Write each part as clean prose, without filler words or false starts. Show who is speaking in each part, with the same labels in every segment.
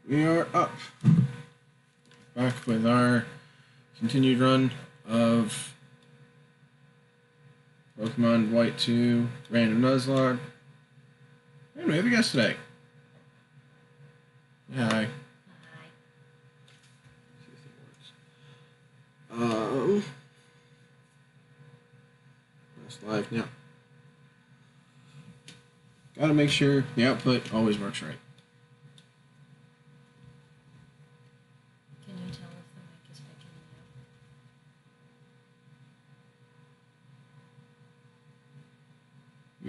Speaker 1: We are up. Back with our continued run of Pokemon White 2 Random Nuzlocke. And we have a guest today. Hi. That's live now. Gotta make sure the output always works right.
Speaker 2: Can you tell if the mic is picking it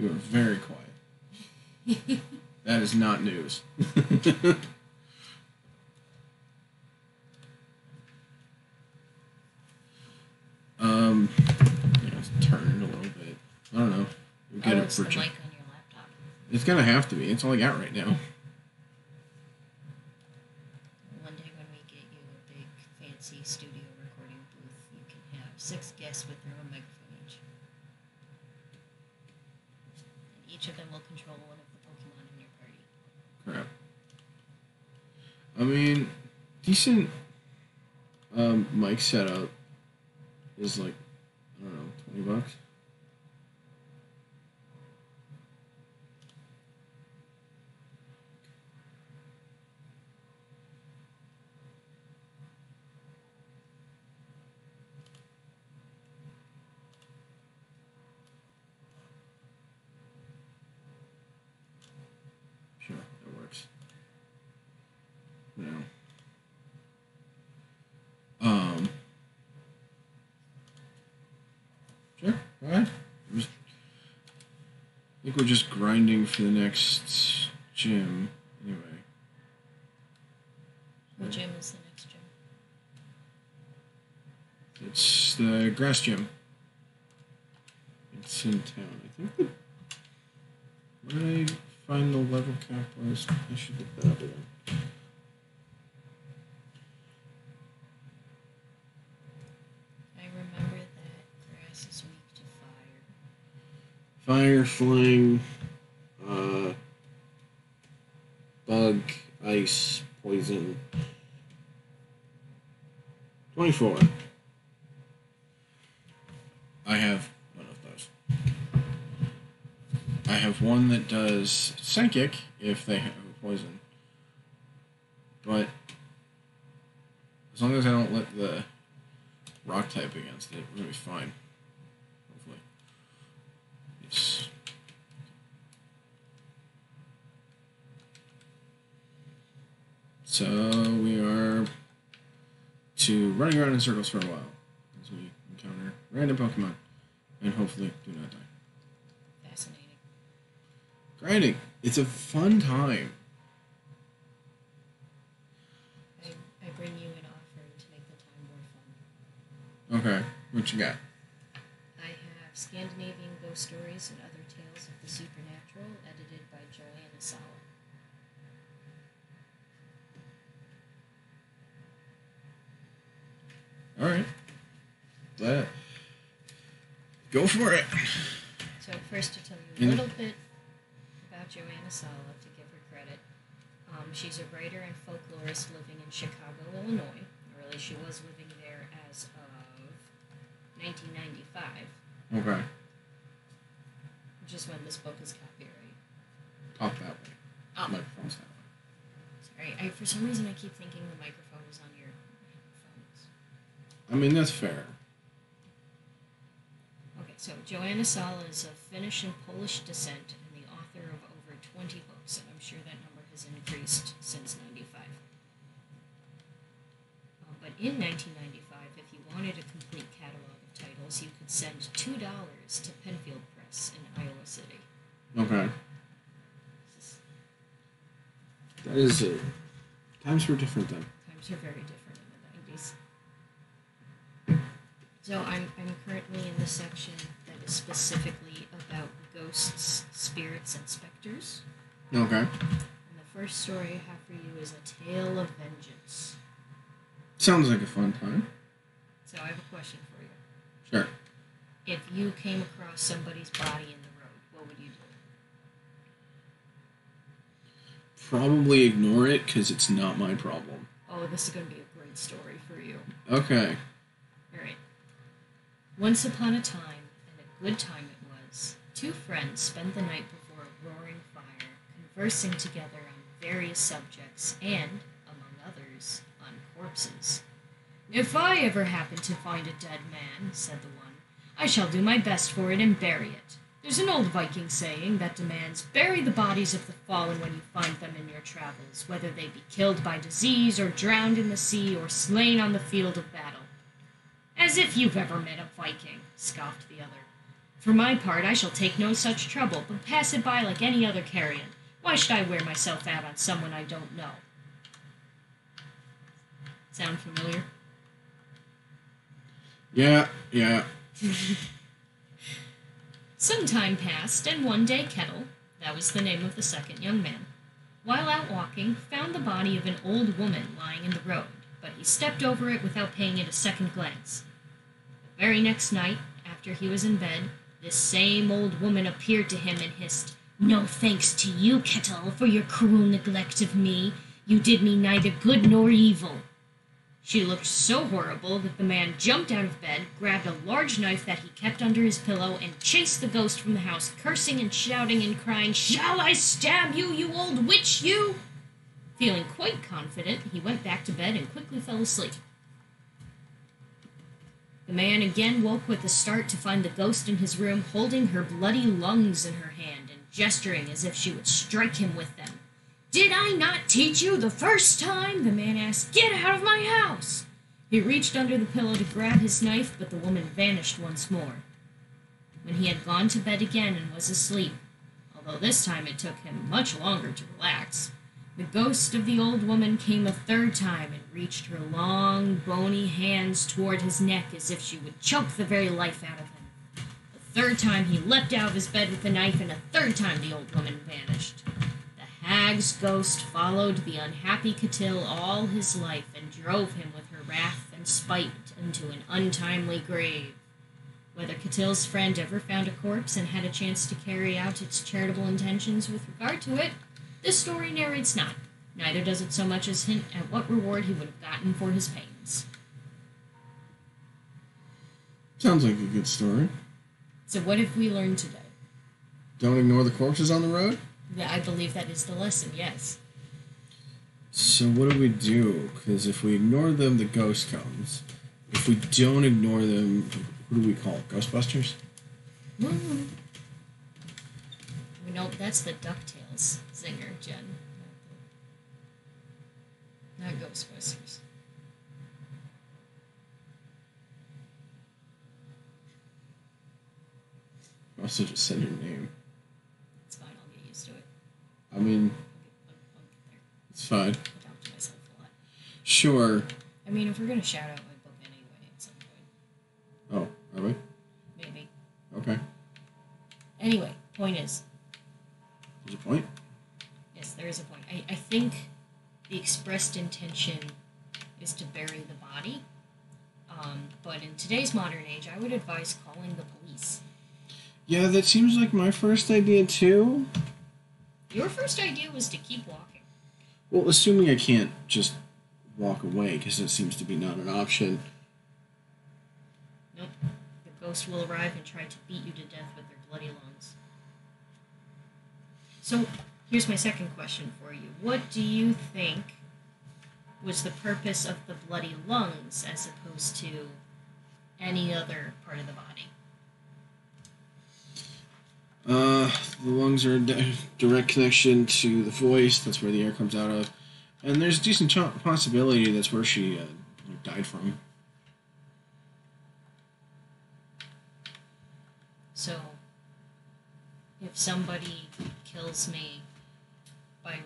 Speaker 2: up?
Speaker 1: You are very quiet. That is not news. It's turned a little bit. I don't know.
Speaker 2: We'll get it's the mic on your laptop.
Speaker 1: It's gonna have to be. It's all I got right now.
Speaker 2: One day when we get you a big, fancy studio recording booth, you can have 6 guests with their own microphone each. And each of them will control one of the Pokemon in your party.
Speaker 1: Crap. I mean, decent mic setup is like, I don't know, $20. Sure, that works. No. Sure, alright. I think we're just grinding for the next gym, anyway.
Speaker 2: What gym is the next gym?
Speaker 1: It's the grass gym. It's in town. I think that... Where did I find the level cap was? I should look that up again.
Speaker 2: I remember that grass is weak to fire.
Speaker 1: Fire, flying, bug, ice, poison. 24. I have one of those. I have one that does psychic if they have poison. But as long as I don't let the rock type against it, we're gonna be fine. Hopefully. Yes. So we are running around in circles for a while as we encounter random Pokemon and hopefully do not die.
Speaker 2: Fascinating.
Speaker 1: Grinding. It's a fun time.
Speaker 2: I bring you an offering to make the time more fun.
Speaker 1: Okay. What you got?
Speaker 2: I have Scandinavian Ghost Stories and Other Tales of the Supernatural, edited by Jorgen.
Speaker 1: Alright. Go for it.
Speaker 2: So first to tell you a little bit about Joanna Sala, to give her credit. She's a writer and folklorist living in Chicago, Illinois. Or at least she was living there as of 1995.
Speaker 1: Okay.
Speaker 2: Which is when this book is copyrighted.
Speaker 1: Talk that way.
Speaker 2: Oh.
Speaker 1: Microphone's that way.
Speaker 2: Sorry, for some reason I keep thinking the microphone is on your headphones.
Speaker 1: I mean, that's fair.
Speaker 2: Okay, so Joanna Sala is of Finnish and Polish descent and the author of over 20 books, and I'm sure that number has increased since 95. But in 1995, if you wanted a complete catalog of titles, you could send $2 to Penfield Press in Iowa City.
Speaker 1: Okay. That is it. Times were different then.
Speaker 2: Times were very different in the 90s. So I'm currently in the section that is specifically about ghosts, spirits, and specters.
Speaker 1: Okay.
Speaker 2: And the first story I have for you is A Tale of Vengeance.
Speaker 1: Sounds like a fun time.
Speaker 2: So I have a question for you.
Speaker 1: Sure.
Speaker 2: If you came across somebody's body in the road, what would you do?
Speaker 1: probably ignore it because it's not my problem.
Speaker 2: Oh, this is going to be a great story for you.
Speaker 1: Okay.
Speaker 2: Alright. Once upon a time, and a good time it was, two friends spent the night before a roaring fire, conversing together on various subjects and, among others, on corpses. "If I ever happen to find a dead man," said the one, "I shall do my best for it and bury it. There's an old Viking saying that demands, bury the bodies of the fallen when you find them in your travels, whether they be killed by disease, or drowned in the sea, or slain on the field of battle." "As if you've ever met a Viking," scoffed the other. "For my part, I shall take no such trouble, but pass it by like any other carrion. Why should I wear myself out on someone I don't know?" Sound familiar?
Speaker 1: Yeah.
Speaker 2: Some time passed, and one day Kettle, that was the name of the second young man, while out walking, found the body of an old woman lying in the road, but he stepped over it without paying it a second glance. The very next night, after he was in bed, this same old woman appeared to him and hissed, "No thanks to you, Kettle, for your cruel neglect of me. You did me neither good nor evil." She looked so horrible that the man jumped out of bed, grabbed a large knife that he kept under his pillow, and chased the ghost from the house, cursing and shouting and crying, "Shall I stab you, you old witch, you?" Feeling quite confident, he went back to bed and quickly fell asleep. The man again woke with a start to find the ghost in his room, holding her bloody lungs in her hand and gesturing as if she would strike him with them. "Did I not teach you the first time?" the man asked. "Get out of my house!" He reached under the pillow to grab his knife, but the woman vanished once more. When he had gone to bed again and was asleep, although this time it took him much longer to relax, the ghost of the old woman came a third time and reached her long, bony hands toward his neck as if she would choke the very life out of him. The third time he leapt out of his bed with the knife, and a third time the old woman vanished. The hag's ghost followed the unhappy Catil all his life and drove him with her wrath and spite into an untimely grave. Whether Catil's friend ever found a corpse and had a chance to carry out its charitable intentions with regard to it, this story narrates not. Neither does it so much as hint at what reward he would have gotten for his pains.
Speaker 1: Sounds like a good story.
Speaker 2: So what have we learned today?
Speaker 1: Don't ignore the corpses on the road?
Speaker 2: Yeah, I believe that is the lesson, yes.
Speaker 1: So what do we do? Because if we ignore them, the ghost comes. If we don't ignore them, who do we call? Ghostbusters?
Speaker 2: Mm-hmm. No, that's the DuckTales singer, Jen. Not Ghostbusters.
Speaker 1: You also just said your name.
Speaker 2: It's fine, I'll get used to it.
Speaker 1: I mean,
Speaker 2: I'll get there.
Speaker 1: it's fine.
Speaker 2: I talk to myself a lot.
Speaker 1: Sure.
Speaker 2: I mean, if we're going to shout out my book anyway at some point.
Speaker 1: Oh, are we?
Speaker 2: Maybe.
Speaker 1: Okay.
Speaker 2: Anyway, point is.
Speaker 1: There's a point?
Speaker 2: Yes, there is a point. I think the expressed intention is to bury the body. But in today's modern age, I would advise calling the police.
Speaker 1: Yeah, that seems like my first idea, too.
Speaker 2: Your first idea was to keep walking.
Speaker 1: Well, assuming I can't just walk away, because it seems to be not an option.
Speaker 2: Nope. The ghost will arrive and try to beat you to death with their bloody lungs. So, here's my second question for you. What do you think was the purpose of the bloody lungs as opposed to any other part of the body?
Speaker 1: The lungs are a direct connection to the voice. That's where the air comes out of. And there's a decent possibility that's where she died from.
Speaker 2: So, if somebody kills me by,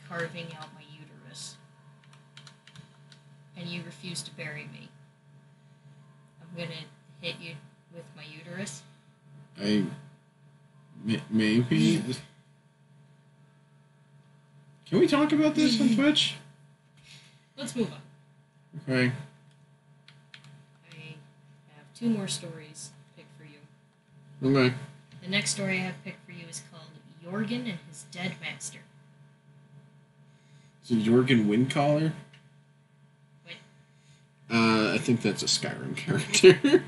Speaker 2: carving out my uterus, and you refuse to bury me, I'm gonna hit you with my uterus?
Speaker 1: Maybe. Can we talk about this on Twitch?
Speaker 2: Let's move on.
Speaker 1: Okay.
Speaker 2: I have two more stories picked for you.
Speaker 1: Okay.
Speaker 2: The next story I have picked for you is called Jorgen and his dead master.
Speaker 1: Is it Jorgen Windcaller?
Speaker 2: Wait.
Speaker 1: I think that's a Skyrim character.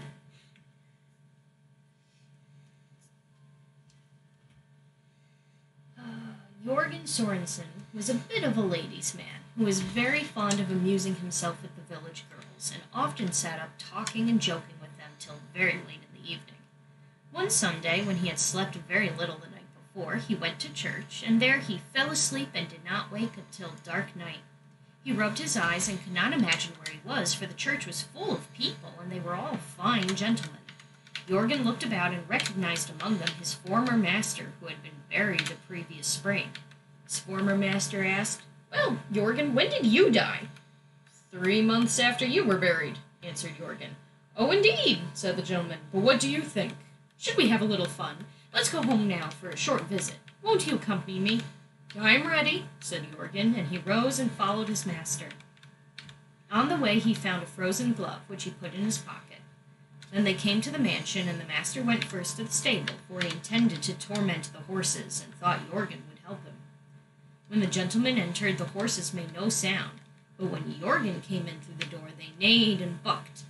Speaker 2: Jorgen Sorensen was a bit of a ladies' man who was very fond of amusing himself with the village girls and often sat up talking and joking with them till very late in the evening. One Sunday, when he had slept very little the night before, he went to church, and there he fell asleep and did not wake until dark night. He rubbed his eyes and could not imagine where he was, for the church was full of people, and they were all fine gentlemen. Jorgen looked about and recognized among them his former master, who had been buried the previous spring. His former master asked, "Well, Jorgen, when did you die?" 3 months after you were buried," answered Jorgen. "Oh, indeed," said the gentleman. "But what do you think? Should we have a little fun? Let's go home now for a short visit. Won't you accompany me?" "I'm ready," said Jorgen, and he rose and followed his master. On the way he found a frozen glove, which he put in his pocket. Then they came to the mansion, and the master went first to the stable, for he intended to torment the horses, and thought Jorgen would help him. When the gentleman entered, the horses made no sound, but when Jorgen came in through the door, they neighed and bucked.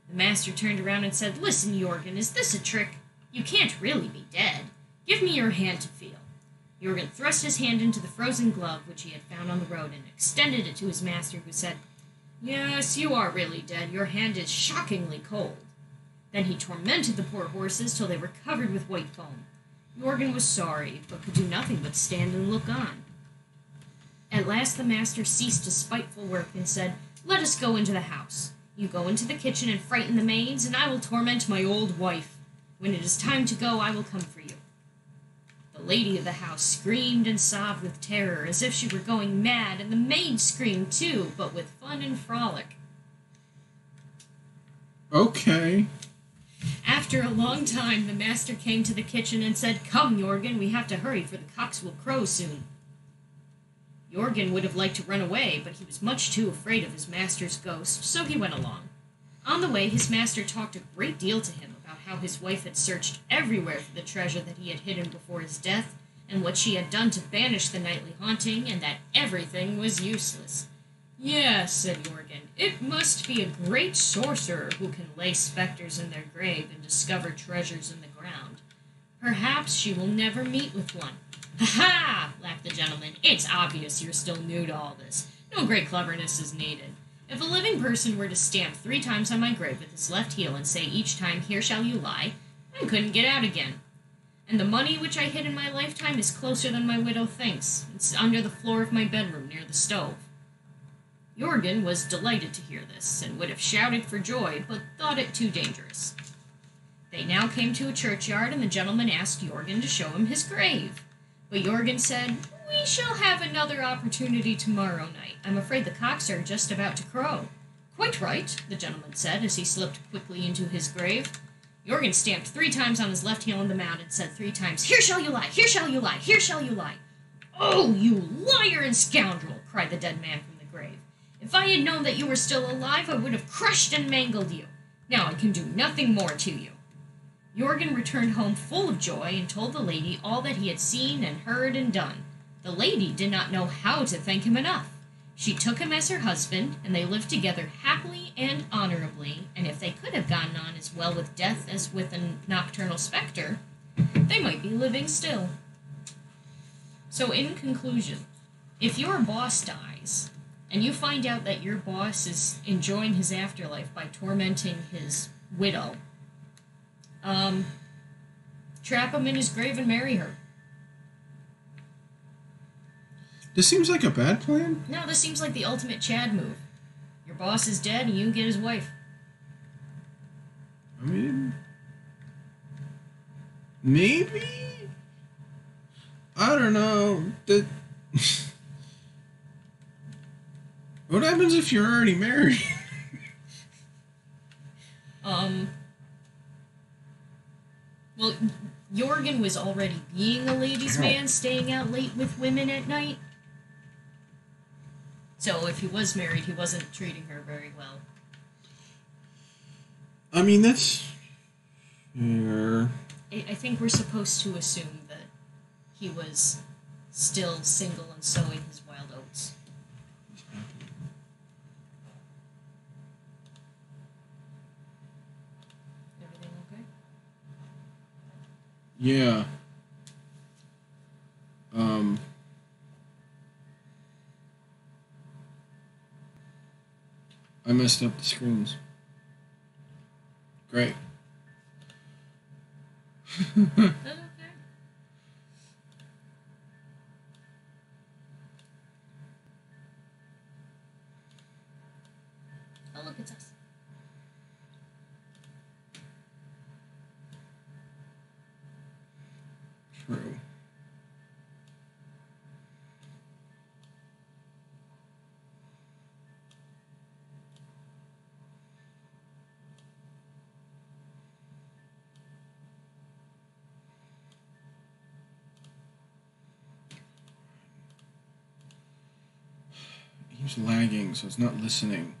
Speaker 2: The master turned around and said, "Listen, Jorgen, is this a trick? You can't really be dead. Give me your hand to feel." Jorgen thrust his hand into the frozen glove which he had found on the road, and extended it to his master, who said, "Yes, you are really dead. Your hand is shockingly cold." Then he tormented the poor horses till they were covered with white foam. Jorgen was sorry, but could do nothing but stand and look on. At last the master ceased his spiteful work and said, "Let us go into the house. You go into the kitchen and frighten the maids, and I will torment my old wife. When it is time to go, I will come for you." The lady of the house screamed and sobbed with terror, as if she were going mad, and the maid screamed too, but with fun and frolic.
Speaker 1: Okay.
Speaker 2: After a long time, the master came to the kitchen and said, "Come, Jorgen, we have to hurry, for the cocks will crow soon." Jorgen would have liked to run away, but he was much too afraid of his master's ghost, so he went along. On the way, his master talked a great deal to him about how his wife had searched everywhere for the treasure that he had hidden before his death, and what she had done to banish the nightly haunting, and that everything was useless. "Yes," said Jorgen, "it must be a great sorcerer who can lay specters in their grave and discover treasures in the ground. Perhaps she will never meet with one." "Ha-ha!" laughed the gentleman. "It's obvious you're still new to all this. No great cleverness is needed. If a living person were to stamp 3 times on my grave with his left heel and say each time, 'Here shall you lie,' I couldn't get out again. And the money which I hid in my lifetime is closer than my widow thinks. It's under the floor of my bedroom near the stove." Jorgen was delighted to hear this, and would have shouted for joy, but thought it too dangerous. They now came to a churchyard, and the gentleman asked Jorgen to show him his grave. But Jorgen said, "We shall have another opportunity tomorrow night. I'm afraid the cocks are just about to crow." "Quite right," the gentleman said, as he slipped quickly into his grave. Jorgen stamped 3 times on his left heel on the mound and said 3 times, "Here shall you lie, here shall you lie, here shall you lie." "Oh, you liar and scoundrel!" cried the dead man from the grave. "If I had known that you were still alive, I would have crushed and mangled you. Now I can do nothing more to you." Jorgen returned home full of joy and told the lady all that he had seen and heard and done. The lady did not know how to thank him enough. She took him as her husband, and they lived together happily and honorably, and if they could have gotten on as well with death as with a nocturnal spectre, they might be living still. So in conclusion, if your boss dies, and you find out that your boss is enjoying his afterlife by tormenting his widow, trap him in his grave and marry her.
Speaker 1: This seems like a bad plan.
Speaker 2: No, this seems like the ultimate Chad move. Your boss is dead, and you get his wife.
Speaker 1: I mean, maybe? I don't know. What happens if you're already married?
Speaker 2: Well, Jorgen was already being a ladies' man, staying out late with women at night. So if he was married, he wasn't treating her very well.
Speaker 1: I mean, that's fair.
Speaker 2: I think we're supposed to assume that he was still single and sowing his wild oats. Everything okay?
Speaker 1: Yeah. I messed up the screens. Great.
Speaker 2: That's okay. Oh, look, it's us.
Speaker 1: True. He's lagging, so it's not listening.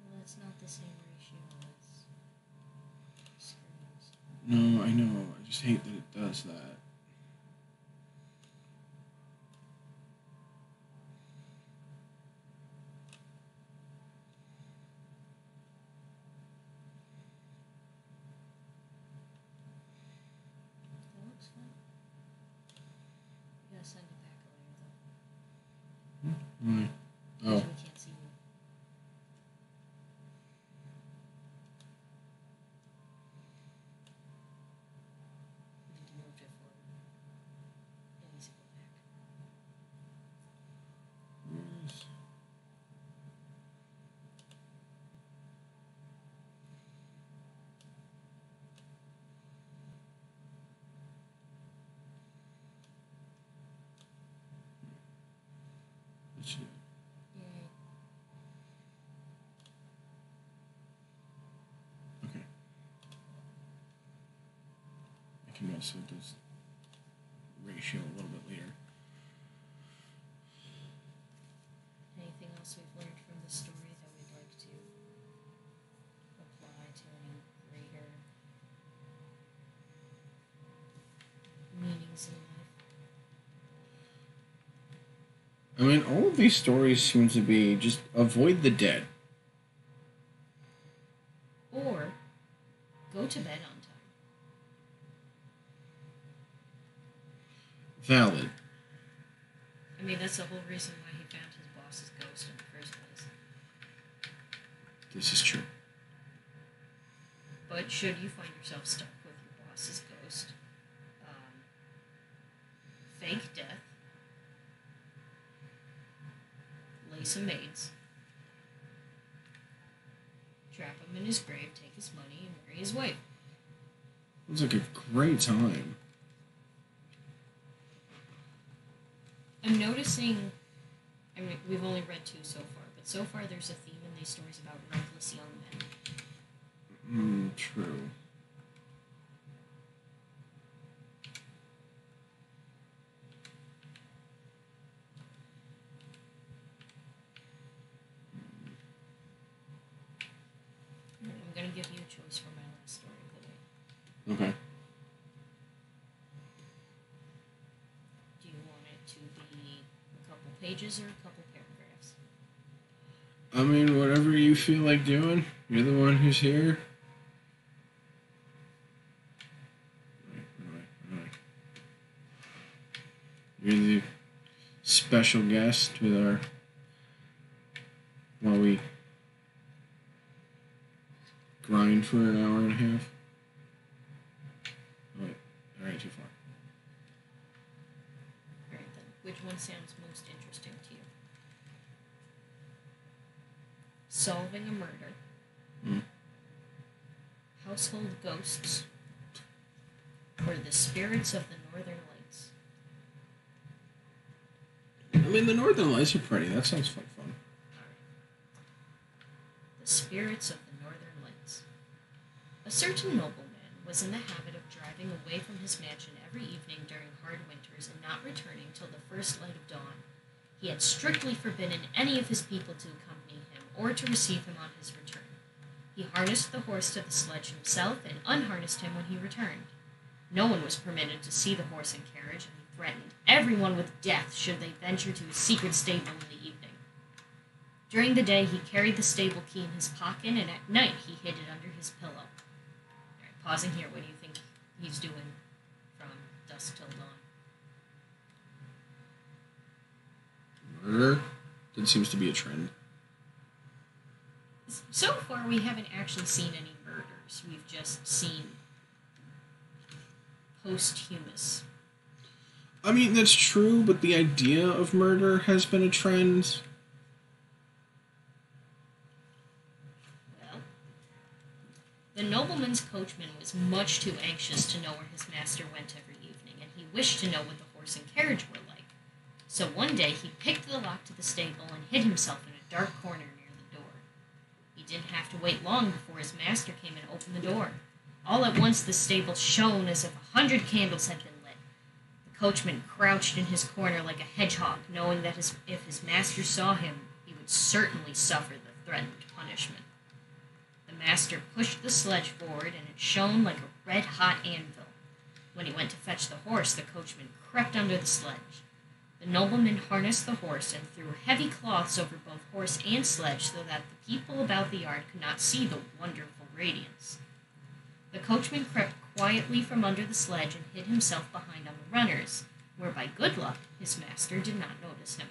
Speaker 2: Well, it's not the same ratio as screens.
Speaker 1: No, I know. I just hate that it does that.
Speaker 2: That looks fine. You gotta send it back later,
Speaker 1: Why?
Speaker 2: though.
Speaker 1: Oh.
Speaker 2: Because we can't see you. We need to move it forward. It needs to go back.
Speaker 1: Yes. That should-
Speaker 2: Yay.
Speaker 1: Okay. I can also do this ratio a little bit later.
Speaker 2: Anything else we've learned from the story that we'd like to apply to any greater meanings in life?
Speaker 1: I mean, all of these stories seem to be just avoid the dead.
Speaker 2: Or go to bed on time.
Speaker 1: Valid.
Speaker 2: I mean, that's the whole reason why he found his boss's ghost in the first place.
Speaker 1: This is true.
Speaker 2: But should you find yourself stuck with your boss's ghost, fake death, lay some maids, trap him in his grave, take his money, and marry his wife.
Speaker 1: Looks like a great time.
Speaker 2: I'm noticing, I mean, we've only read 2 so far, but so far there's a theme in these stories about reckless young men.
Speaker 1: True.
Speaker 2: I'm going to give you a choice for my last story of the day.
Speaker 1: Okay.
Speaker 2: Do you want it to be a couple pages or a couple paragraphs?
Speaker 1: I mean, whatever you feel like doing. You're the one who's here. You're the special guest with our. While we grind for an hour and a half. Oh, wait. Alright, too far.
Speaker 2: Alright then, which one sounds most interesting to you? Solving a murder.
Speaker 1: Hmm.
Speaker 2: How household ghosts, or the spirits of the northern lights?
Speaker 1: I mean, the northern lights are pretty. That sounds like fun.
Speaker 2: The spirits of the northern lights. A certain nobleman was in the habit of driving away from his mansion every evening during hard winters and not returning till the first light of dawn. He had strictly forbidden any of his people to accompany him or to receive him on his return. He harnessed the horse to the sledge himself and unharnessed him when he returned. No one was permitted to see the horse and carriage, and he threatened everyone with death should they venture to his secret stable in the evening. During the day, he carried the stable key in his pocket, and at night he hid it under his pillow. All right, pausing here, what do you think he's doing from dusk till dawn?
Speaker 1: Murder? That seems to be a trend.
Speaker 2: So far, we haven't actually seen any murders. We've just seen posthumous.
Speaker 1: I mean, that's true, but the idea of murder has been a trend.
Speaker 2: Well, the nobleman's coachman was much too anxious to know where his master went every evening, and he wished to know what the horse and carriage were like. So one day he picked the lock to the stable and hid himself in a dark corner near the door. He didn't have to wait long before his master came and opened the door. All at once the stable shone as if 100 candles had been lit. The coachman crouched in his corner like a hedgehog, knowing that if his master saw him, he would certainly suffer the threatened punishment. The master pushed the sledge forward, and it shone like a red-hot anvil. When he went to fetch the horse, the coachman crept under the sledge. The nobleman harnessed the horse and threw heavy cloths over both horse and sledge so that the people about the yard could not see the wonderful radiance. The coachman crept quietly from under the sledge and hid himself behind on the runners, where by good luck his master did not notice him.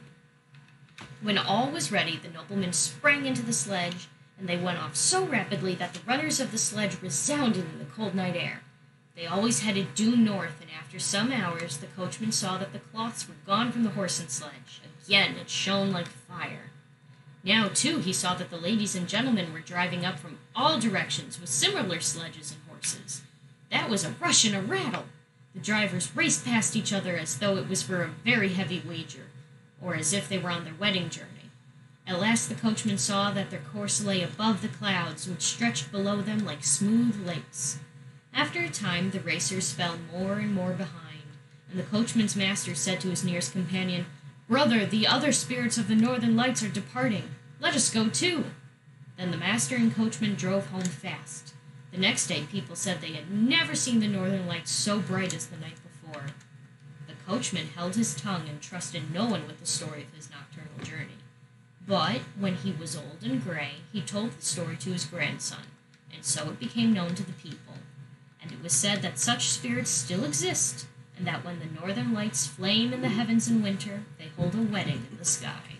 Speaker 2: When all was ready, the nobleman sprang into the sledge, and they went off so rapidly that the runners of the sledge resounded in the cold night air. They always headed due north, and after some hours the coachman saw that the cloths were gone from the horse and sledge. Again it shone like fire. Now, too, he saw that the ladies and gentlemen were driving up from all directions with similar sledges and horses. That was a rush and a rattle. The drivers raced past each other as though it was for a very heavy wager, or as if they were on their wedding journey. At last the coachman saw that their course lay above the clouds, which stretched below them like smooth lakes. After a time, the racers fell more and more behind, and the coachman's master said to his nearest companion, "Brother, the other spirits of the northern lights are departing. Let us go too." Then the master and coachman drove home fast. The next day, people said they had never seen the northern lights so bright as the night before. The coachman held his tongue and trusted no one with the story of his nocturnal journey. But when he was old and gray, he told the story to his grandson, and so it became known to the people. And it was said that such spirits still exist, and that when the northern lights flame in the heavens in winter, they hold a wedding in the sky.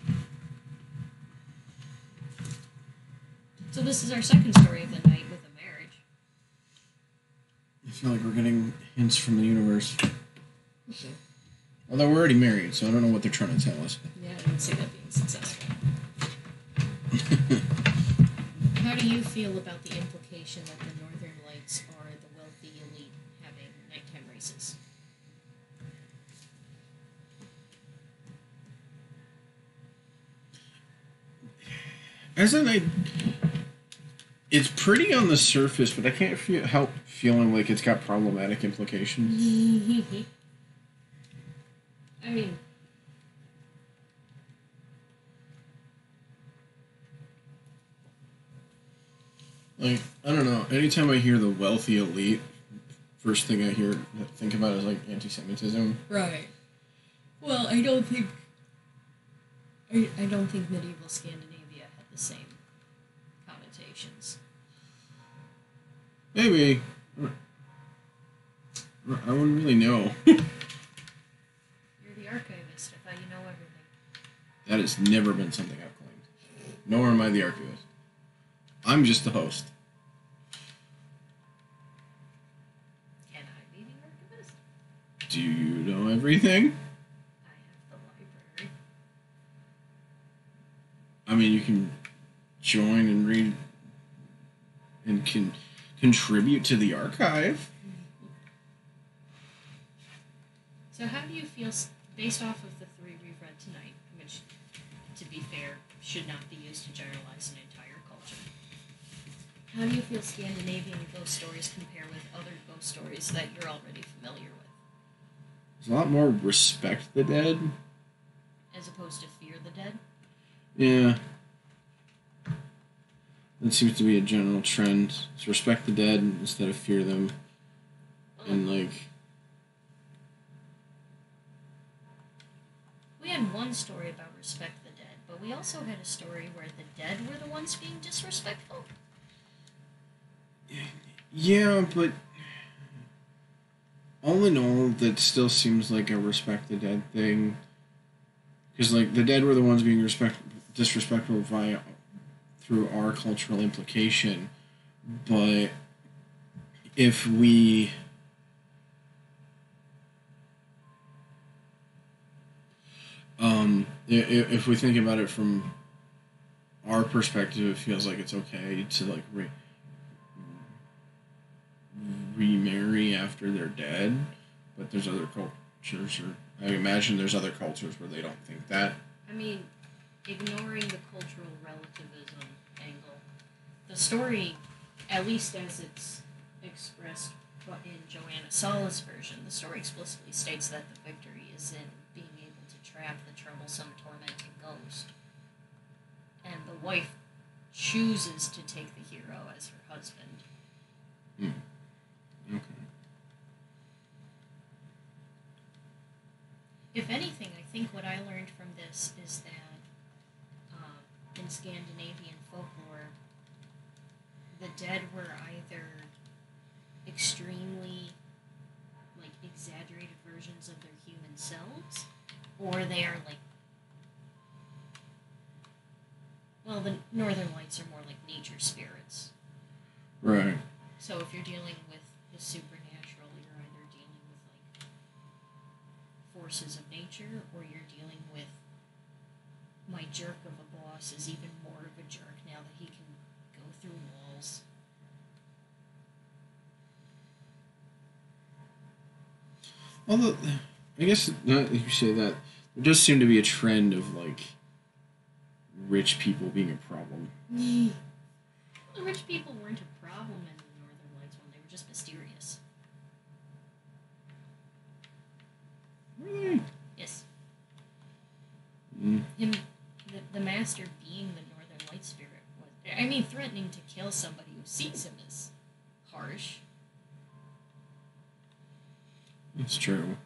Speaker 2: So this is our second story of the night with a marriage.
Speaker 1: I feel like we're getting hints from the universe. Okay. Although we're already married, so I don't know what they're trying to tell us.
Speaker 2: Yeah, I didn't see that being successful. How do you feel about the implication that the northern lights are the wealthy elite having nighttime races?
Speaker 1: As in, it's pretty on the surface, but I can't help feeling like it's got problematic implications.
Speaker 2: I mean,
Speaker 1: like, I don't know. Anytime I hear the wealthy elite, first thing I think about is like anti-Semitism.
Speaker 2: right. Well, I don't think medieval Scandinavia had the same connotations.
Speaker 1: Maybe. I wouldn't really know.
Speaker 2: You're the archivist. I thought you know everything.
Speaker 1: That has never been something I've claimed. Nor am I the archivist. I'm just the host.
Speaker 2: Can I be the archivist?
Speaker 1: Do you know everything?
Speaker 2: I have the library.
Speaker 1: I mean, you can join and read and can contribute to the archive.
Speaker 2: So how do you feel, based off of the three we've read tonight, which, to be fair, should not be used to generalize an entire culture, how do you feel Scandinavian ghost stories compare with other ghost stories that you're already familiar with?
Speaker 1: There's a lot more respect the dead.
Speaker 2: As opposed to fear the dead?
Speaker 1: Yeah. That seems to be a general trend. It's respect the dead instead of fear them. Oh. And, like...
Speaker 2: We had one story about respect the dead, but we also had a story where the dead were the ones being disrespectful.
Speaker 1: Yeah, but... all in all, that still seems like a respect the dead thing. Because, like, the dead were the ones being disrespectful through our cultural implication. But if we... if we think about it from our perspective, it feels like it's okay to, like, remarry after they're dead. But there's other cultures, or I imagine there's other cultures where they don't think that.
Speaker 2: I mean, ignoring the cultural relativism angle, the story, at least as it's expressed in Joanna Sala's version, the story explicitly states that the victory is in being able to trap the troublesome, tormenting ghost. And the wife chooses to take the hero as her husband.
Speaker 1: Okay.
Speaker 2: If anything, I think what I learned from this is that in Scandinavian folklore, the dead were either extremely, like, exaggerated versions of their human selves, or they are, like, well, the Northern Lights are more like nature spirits.
Speaker 1: Right.
Speaker 2: So if you're dealing with the supernatural, you're either dealing with, like, forces of nature, or you're dealing with my jerk of a boss is even more of a jerk now that he can go through walls.
Speaker 1: Although, I guess, not if you say that, there does seem to be a trend of, like, rich people being a problem.
Speaker 2: The rich people weren't a problem in the Northern Lights one, they were just mysterious.
Speaker 1: Really?
Speaker 2: Yes.
Speaker 1: Mm.
Speaker 2: The master being the Northern Light spirit was, I mean, threatening to kill somebody who sees him is harsh.
Speaker 1: It's true.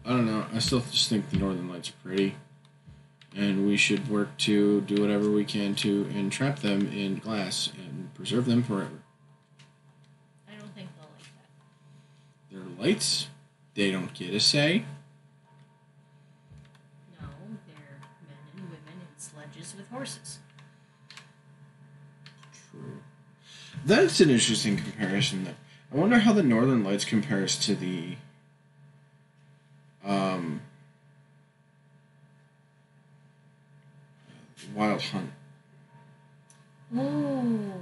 Speaker 1: I don't know. I still just think the Northern Lights are pretty. And we should work to do whatever we can to entrap them in glass and preserve them forever.
Speaker 2: I don't think they'll like that.
Speaker 1: They're lights. They don't get a say.
Speaker 2: No, they're men and women in sledges with horses.
Speaker 1: True. That's an interesting comparison. I wonder how the Northern Lights compares to the Wild Hunt.
Speaker 2: Ooh.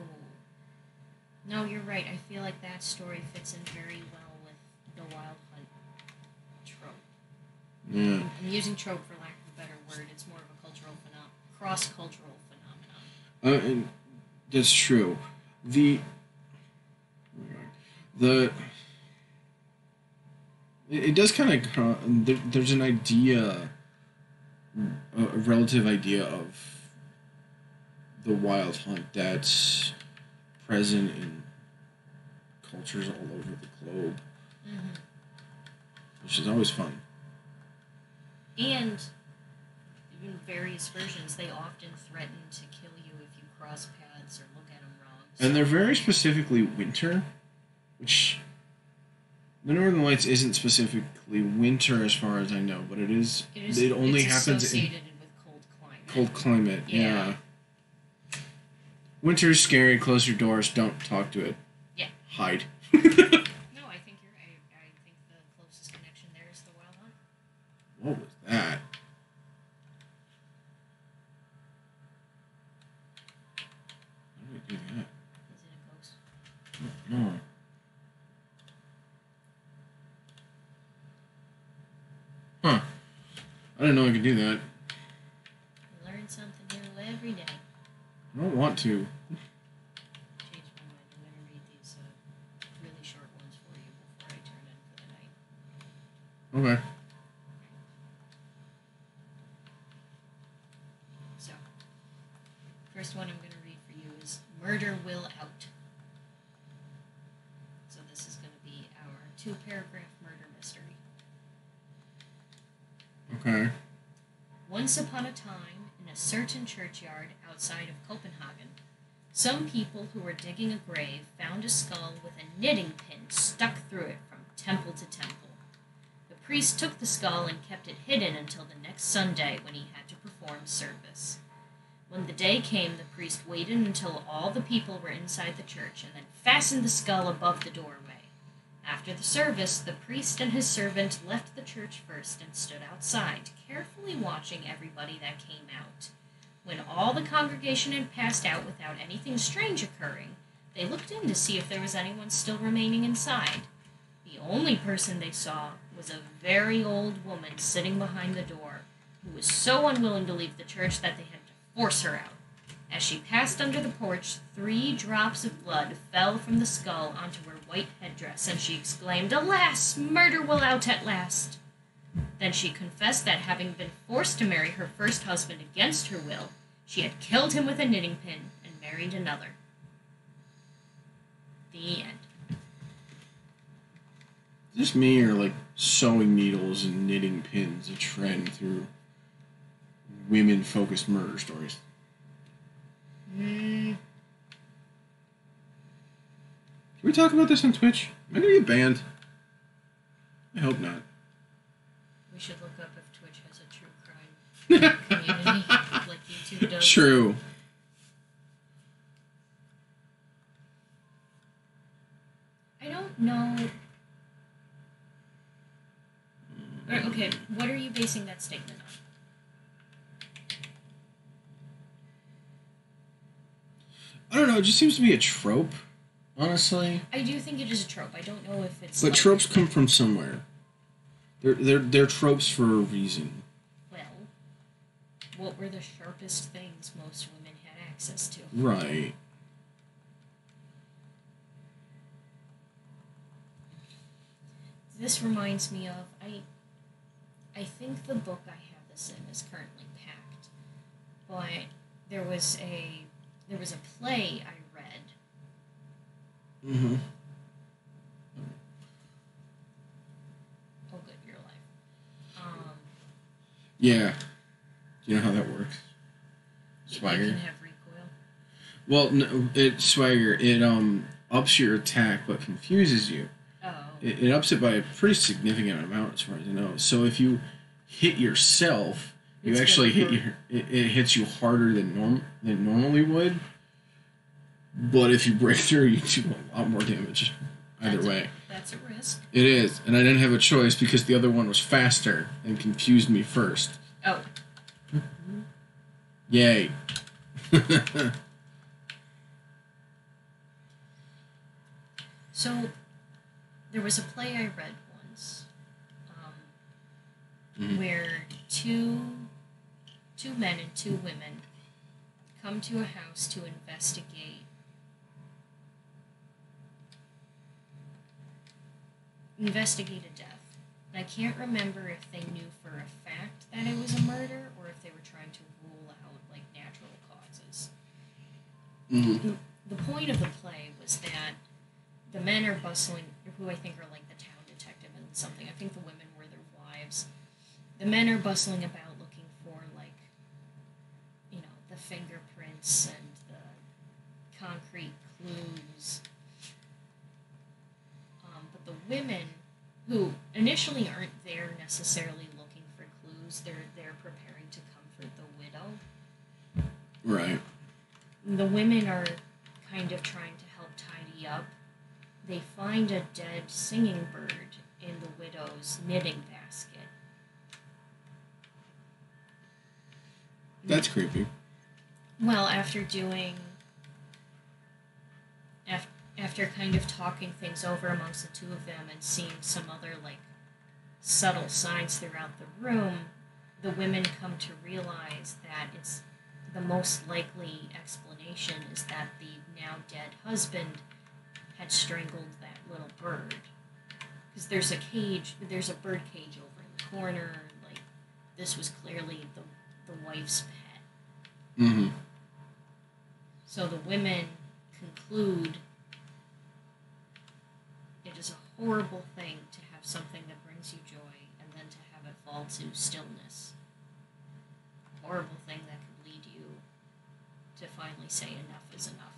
Speaker 2: No, you're right. I feel like that story fits in very well with the Wild Hunt trope.
Speaker 1: Yeah.
Speaker 2: I'm using trope for lack of a better word. It's more of a cultural cross-cultural phenomenon.
Speaker 1: That's true. It does kind of there's an idea, a relative idea of the Wild Hunt that's present in cultures all over the globe, which is always fun.
Speaker 2: And in various versions, they often threaten to kill you if you cross paths or look at them wrong. So.
Speaker 1: And they're very specifically winter, which the Northern Lights isn't specifically winter as far as I know, but it is. It only happens
Speaker 2: associated with cold climate.
Speaker 1: Cold climate, yeah. Winter's scary. Close your doors. Don't talk to it.
Speaker 2: Yeah.
Speaker 1: Hide.
Speaker 2: No, I think you're right. I think the closest connection
Speaker 1: What was that? How do we do that?
Speaker 2: Is it a ghost?
Speaker 1: No. Huh. I didn't know I could do that.
Speaker 2: You learn something new every day.
Speaker 1: I don't want to.
Speaker 2: Changed my mind. I'm going to read these really short ones for you before I turn in for the night.
Speaker 1: Okay.
Speaker 2: So, first one I'm going to read for you is Murder Will Out. So this is going to be our 2-paragraph murder mystery.
Speaker 1: Okay.
Speaker 2: Once upon a time, in a certain churchyard outside of Copenhagen, some people who were digging a grave found a skull with a knitting pin stuck through it from temple to temple. The priest took the skull and kept it hidden until the next Sunday when he had to perform service. When the day came, the priest waited until all the people were inside the church and then fastened the skull above the doorway. After the service, the priest and his servant left the church first and stood outside, carefully watching everybody that came out. When all the congregation had passed out without anything strange occurring, they looked in to see if there was anyone still remaining inside. The only person they saw was a very old woman sitting behind the door, who was so unwilling to leave the church that they had to force her out. As she passed under the porch, 3 drops of blood fell from the skull onto her white headdress, and she exclaimed, "Alas, murder will out at last!" Then she confessed that, having been forced to marry her first husband against her will, she had killed him with a knitting pin and married another. The end.
Speaker 1: Is this me or like sewing needles and knitting pins a trend through women-focused murder stories? Can we talk about this on Twitch? Am I gonna get banned? I hope not.
Speaker 2: We should look up if Twitch has a true crime community, like YouTube does.
Speaker 1: True.
Speaker 2: I don't know. Okay, what are you basing that statement on?
Speaker 1: I don't know, it just seems to be a trope, honestly.
Speaker 2: I do think it is a trope. I don't know if it's...
Speaker 1: But like, tropes come from somewhere. They're tropes for a reason.
Speaker 2: Well, what were the sharpest things most women had access to?
Speaker 1: Right.
Speaker 2: This reminds me of... I think the book I have this in is currently packed. But there was a play I read.
Speaker 1: Mm-hmm.
Speaker 2: Oh, good, you're alive.
Speaker 1: Yeah. Do you know how that works? Swagger?
Speaker 2: You can have recoil.
Speaker 1: Well, no, Swagger, it ups your attack but confuses you.
Speaker 2: Oh.
Speaker 1: It ups it by a pretty significant amount as far as I know. So if you hit yourself, you actually hit it hits you harder than normally would. But if you break through, you do a lot more damage. Either way.
Speaker 2: That's a risk.
Speaker 1: It is, and I didn't have a choice because the other one was faster and confused me first.
Speaker 2: Oh.
Speaker 1: Yay.
Speaker 2: So, there was a play I read once, where two men and 2 women come to a house to investigate a death. And I can't remember if they knew for a fact that it was a murder or if they were trying to rule out, like, natural causes.
Speaker 1: Mm-hmm.
Speaker 2: The point of the play was that the men are bustling, who I think are, like, the town detective and something. I think the women were their wives. The men are bustling about looking for, like, you know, the fingerprints and the concrete clues. But the women, who initially aren't there necessarily looking for clues, they're there preparing to comfort the widow.
Speaker 1: Right.
Speaker 2: The women are kind of trying to help tidy up. They find a dead singing bird in the widow's knitting basket.
Speaker 1: That's creepy.
Speaker 2: Well, after kind of talking things over amongst the two of them and seeing some other, like, subtle signs throughout the room, the women come to realize that it's the most likely explanation is that the now dead husband had strangled that little bird. Because there's a bird cage over in the corner, like, this was clearly the wife's pet.
Speaker 1: Mm-hmm.
Speaker 2: So the women conclude it is a horrible thing to have something that brings you joy and then to have it fall to stillness. A horrible thing that could lead you to finally say enough is enough.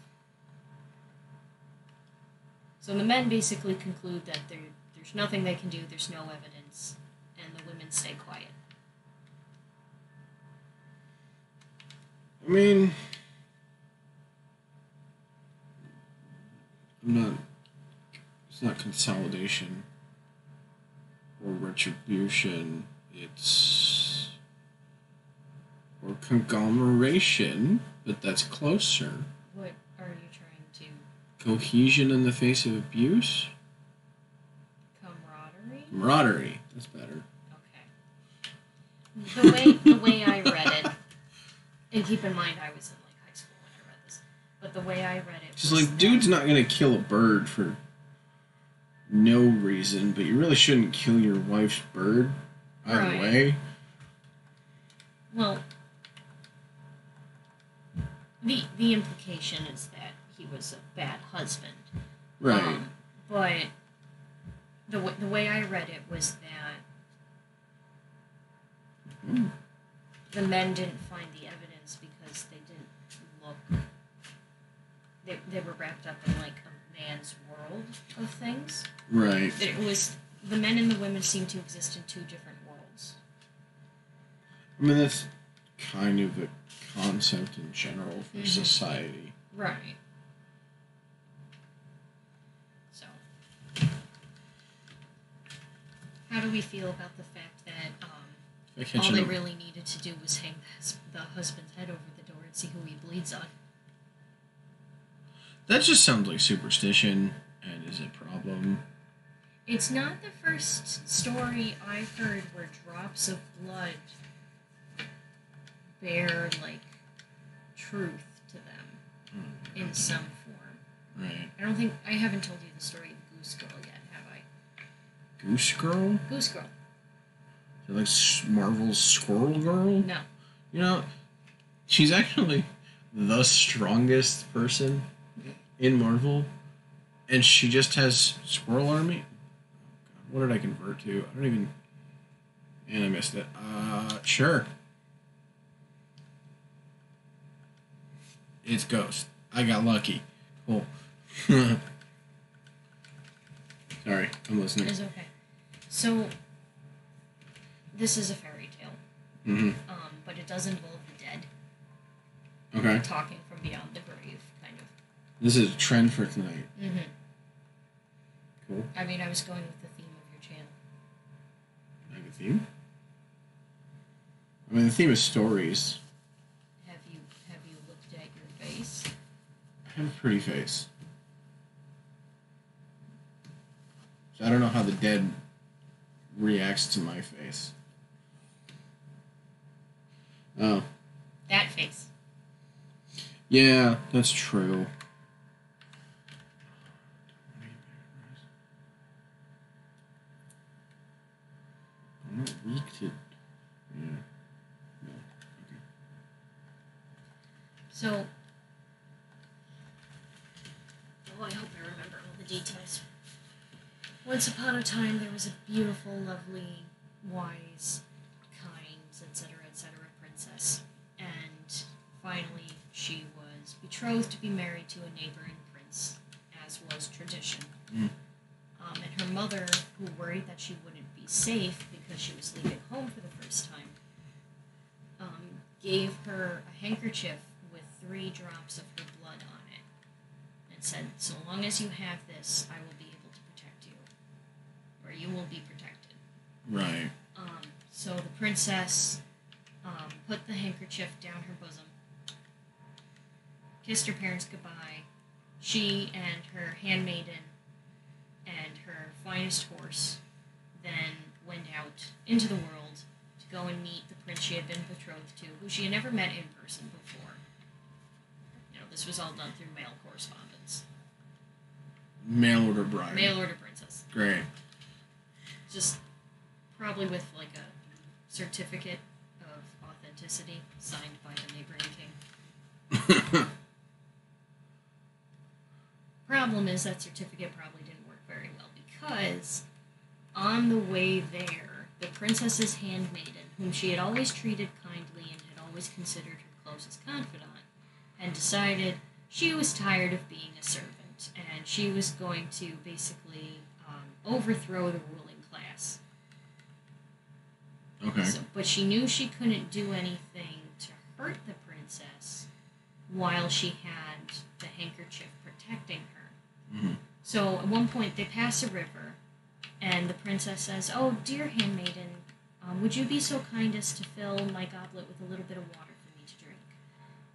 Speaker 2: So the men basically conclude that there's nothing they can do, there's no evidence, and the women stay quiet.
Speaker 1: I mean, it's not consolidation or retribution, or conglomeration, but that's closer.
Speaker 2: What are you trying to...
Speaker 1: Cohesion in the face of abuse? Camaraderie, that's better.
Speaker 2: Okay. The way I read it, and keep in mind I was in, like, high school when I read this, but the way I read it
Speaker 1: was like, dude's not gonna kill a bird for no reason, but you really shouldn't kill your wife's bird either way.
Speaker 2: Well, the implication is that he was a bad husband.
Speaker 1: Right.
Speaker 2: But the way I read it was that the men didn't find the evidence because they didn't look... They were wrapped up in, like, a man's world of things.
Speaker 1: Right.
Speaker 2: It was... The men and the women seemed to exist in two different worlds.
Speaker 1: I mean, that's kind of a concept in general for society.
Speaker 2: Right. So, how do we feel about the fact that all they really needed to do was hang the husband's head over the door and see who he bleeds on?
Speaker 1: That just sounds like superstition, and is a problem.
Speaker 2: It's not the first story I've heard where drops of blood bear, like, truth to them in some form.
Speaker 1: Right.
Speaker 2: I haven't told you the story of Goose Girl yet, have I?
Speaker 1: Goose Girl?
Speaker 2: Goose Girl.
Speaker 1: Is it like Marvel's Squirrel Girl?
Speaker 2: No.
Speaker 1: You know, she's actually the strongest person in Marvel, and she just has Squirrel Army. What did I convert to? I don't even... And I missed it. Sure. It's Ghost. I got lucky. Cool. Sorry, I'm listening.
Speaker 2: It's okay. So, this is a fairy tale.
Speaker 1: Mm-hmm.
Speaker 2: But it does involve the dead.
Speaker 1: Okay.
Speaker 2: Talking from beyond the grave, kind of.
Speaker 1: This is a trend for tonight.
Speaker 2: Mm-hmm.
Speaker 1: Cool.
Speaker 2: I mean, I was going with the theme of your channel.
Speaker 1: I have a theme? I mean, the theme is stories.
Speaker 2: Have you looked at your face?
Speaker 1: I have a pretty face. So I don't know how the dead reacts to my face. Oh.
Speaker 2: That face.
Speaker 1: Yeah, that's true. I'm not weak to... Yeah. No. Okay.
Speaker 2: So... Oh, I hope I remember all the details. Once upon a time, there was a beautiful, lovely, wise, kind, etc., princess. And finally, she was betrothed to be married to a neighboring prince, as was tradition.
Speaker 1: Mm.
Speaker 2: And her mother, who worried that she wouldn't be safe because she was leaving home for the first time, gave her a handkerchief with 3 drops of her blood on it, and said, "So long as you have this, I will be able to protect you, or you will be protected."
Speaker 1: Right.
Speaker 2: So the princess put the handkerchief down her bosom, kissed her parents goodbye. She and her handmaiden and her finest horse then went out into the world to go and meet the prince she had been betrothed to, who she had never met in person before. You know, this was all done through mail correspondence.
Speaker 1: Mail order bride.
Speaker 2: Mail order princess.
Speaker 1: Great.
Speaker 2: Just probably with like a certificate of authenticity signed by the neighboring king. Problem is that certificate probably didn't work very well because on the way there, the princess's handmaiden, whom she had always treated kindly and had always considered her closest confidant, had decided she was tired of being a servant and she was going to basically overthrow the ruling class.
Speaker 1: Okay.
Speaker 2: But she knew she couldn't do anything to hurt the princess while she had the handkerchief protecting her.
Speaker 1: Mm-hmm.
Speaker 2: So at one point they pass a river, and the princess says, "Oh, dear handmaiden, would you be so kind as to fill my goblet with a little bit of water for me to drink?"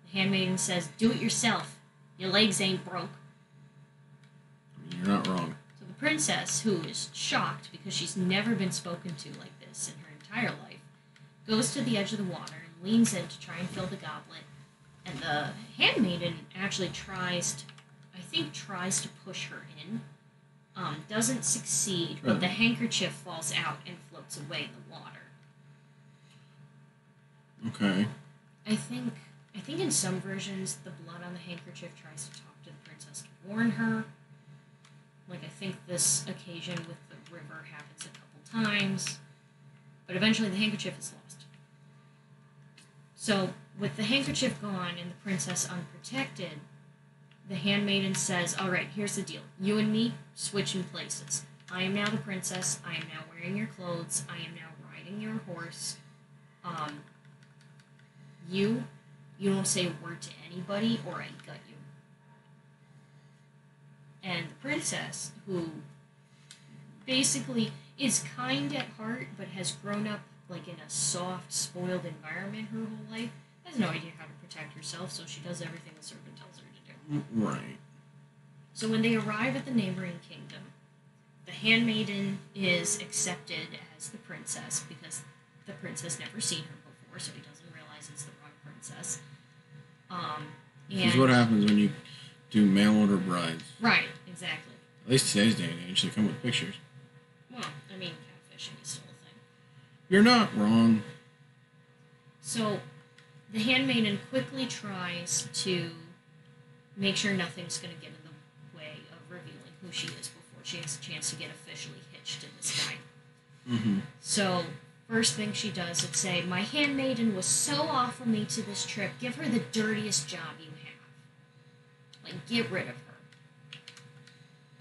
Speaker 2: The handmaiden says, "Do it yourself. Your legs ain't broke."
Speaker 1: You're not wrong.
Speaker 2: So the princess, who is shocked because she's never been spoken to like this in her entire life, goes to the edge of the water and leans in to try and fill the goblet. And the handmaiden actually tries to push her in. Doesn't succeed, but the handkerchief falls out and floats away in the water.
Speaker 1: Okay.
Speaker 2: I think in some versions the blood on the handkerchief tries to talk to the princess to warn her. Like, I think this occasion with the river happens a couple times. But eventually the handkerchief is lost. So, with the handkerchief gone and the princess unprotected, the handmaiden says, "Alright, here's the deal. You and me, switch in places. I am now the princess. I am now wearing your clothes. I am now riding your horse. You don't say a word to anybody or I gut you." And the princess, who basically is kind at heart but has grown up like in a soft, spoiled environment her whole life, has no idea how to protect herself, so she does everything the servant tells her to do.
Speaker 1: Right.
Speaker 2: So when they arrive at the neighboring kingdom, the handmaiden is accepted as the princess because the prince has never seen her before, so he doesn't realize it's the wrong princess.
Speaker 1: This is what happens when you do mail order brides.
Speaker 2: Right, exactly.
Speaker 1: At least today's day and age, they come with pictures.
Speaker 2: Well, I mean, catfishing is still a thing.
Speaker 1: You're not wrong.
Speaker 2: So, the handmaiden quickly tries to make sure nothing's going to get in the way of revealing who she is before she has a chance to get officially hitched in the sky.
Speaker 1: Mm-hmm.
Speaker 2: So, first thing she does is say, "My handmaiden was so awful me to this trip, give her the dirtiest job you have. Like, get rid of her."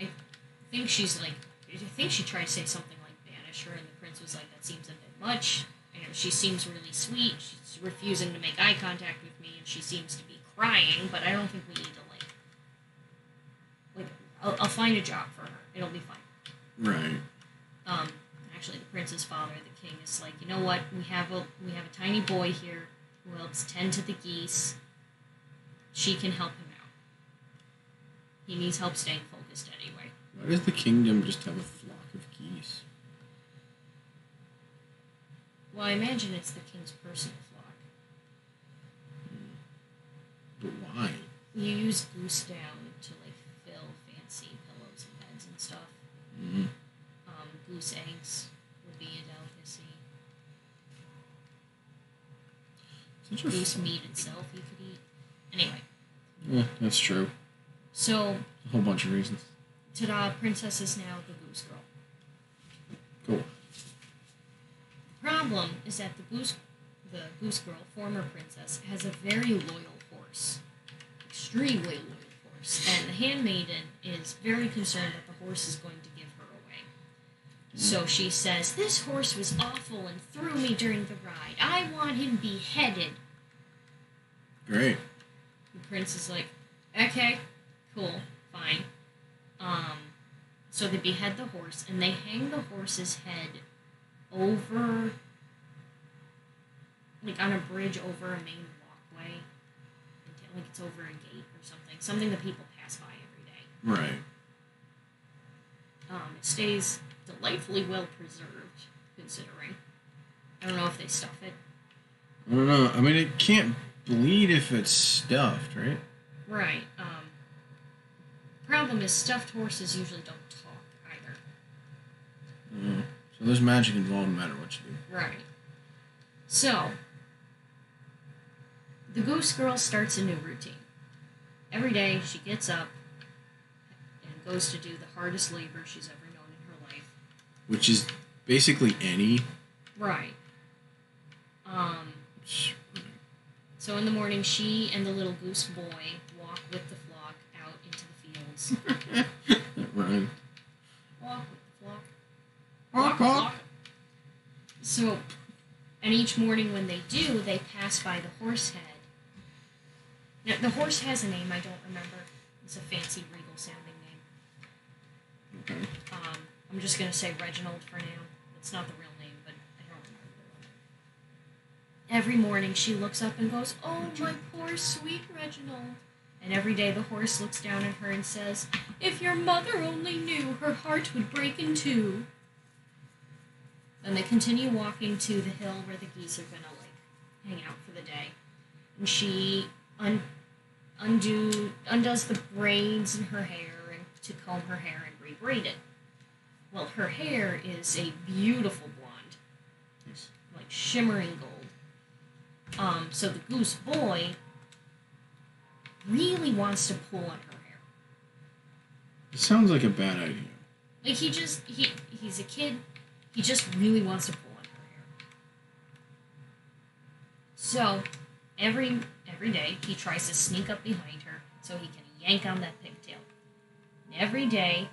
Speaker 2: I think she tried to say something like banish her, and the prince was like, "That seems a bit much. You know, she seems really sweet, she's refusing to make eye contact with me, and she seems to be crying, but I don't think we need to, I'll find a job for her. It'll be fine."
Speaker 1: Right.
Speaker 2: Actually, the prince's father, the king, is like, "You know what? We have a tiny boy here who helps tend to the geese. She can help him out. He needs help staying focused anyway."
Speaker 1: Why does the kingdom just have a flock of geese?
Speaker 2: Well, I imagine it's the king's personal flock.
Speaker 1: But why?
Speaker 2: You use goose down to fill fancy pillows and beds and stuff.
Speaker 1: Mm-hmm.
Speaker 2: Goose eggs would be a delicacy. Goose meat itself you could eat. Anyway.
Speaker 1: Yeah, that's true.
Speaker 2: So,
Speaker 1: a whole bunch of reasons.
Speaker 2: ta-da, princess is now the goose girl.
Speaker 1: Cool.
Speaker 2: The problem is that the goose girl, former princess, has a very loyal horse. Extremely loyal horse. And the handmaiden is very concerned that the horse is going to give her away. So she says, "This horse was awful and threw me during the ride. I want him beheaded."
Speaker 1: Great.
Speaker 2: The prince is like, "Okay, cool, fine." So they behead the horse, and they hang the horse's head over like on a bridge over a main walkway. Like it's over a gate or something. Something that people pass by every day.
Speaker 1: Right.
Speaker 2: It stays delightfully well preserved, considering. I don't know if they stuff it.
Speaker 1: I don't know. I mean, it can't bleed if it's stuffed, right?
Speaker 2: Right. Problem is, stuffed horses usually don't talk either.
Speaker 1: So there's magic involved no matter what you do.
Speaker 2: Right. So, the Goose Girl starts a new routine. Every day, she gets up and goes to do the hardest labor she's ever known in her life.
Speaker 1: Which is basically any.
Speaker 2: Right. So in the morning, she and the little goose boy walk with the flock out into the fields.
Speaker 1: Right.
Speaker 2: Walk with the flock.
Speaker 1: Walk, walk.
Speaker 2: So, and each morning when they do, they pass by the horse head. Now, the horse has a name, I don't remember. It's a fancy, regal-sounding name.
Speaker 1: Okay.
Speaker 2: I'm just going to say Reginald for now. It's not the real name, but I don't remember the real name. Every morning she looks up and goes, "Oh, my poor, sweet Reginald." And every day the horse looks down at her and says, "If your mother only knew, her heart would break in two." Then they continue walking to the hill where the geese are going to, hang out for the day. And she undoes the braids in her hair and to comb her hair and rebraid it. Well, her hair is a beautiful blonde.
Speaker 1: Nice.
Speaker 2: Like shimmering gold. So the goose boy really wants to pull on her hair.
Speaker 1: It sounds like a bad idea.
Speaker 2: Like he's a kid. He just really wants to pull on her hair. So every day he tries to sneak up behind her so he can yank on that pigtail. And every day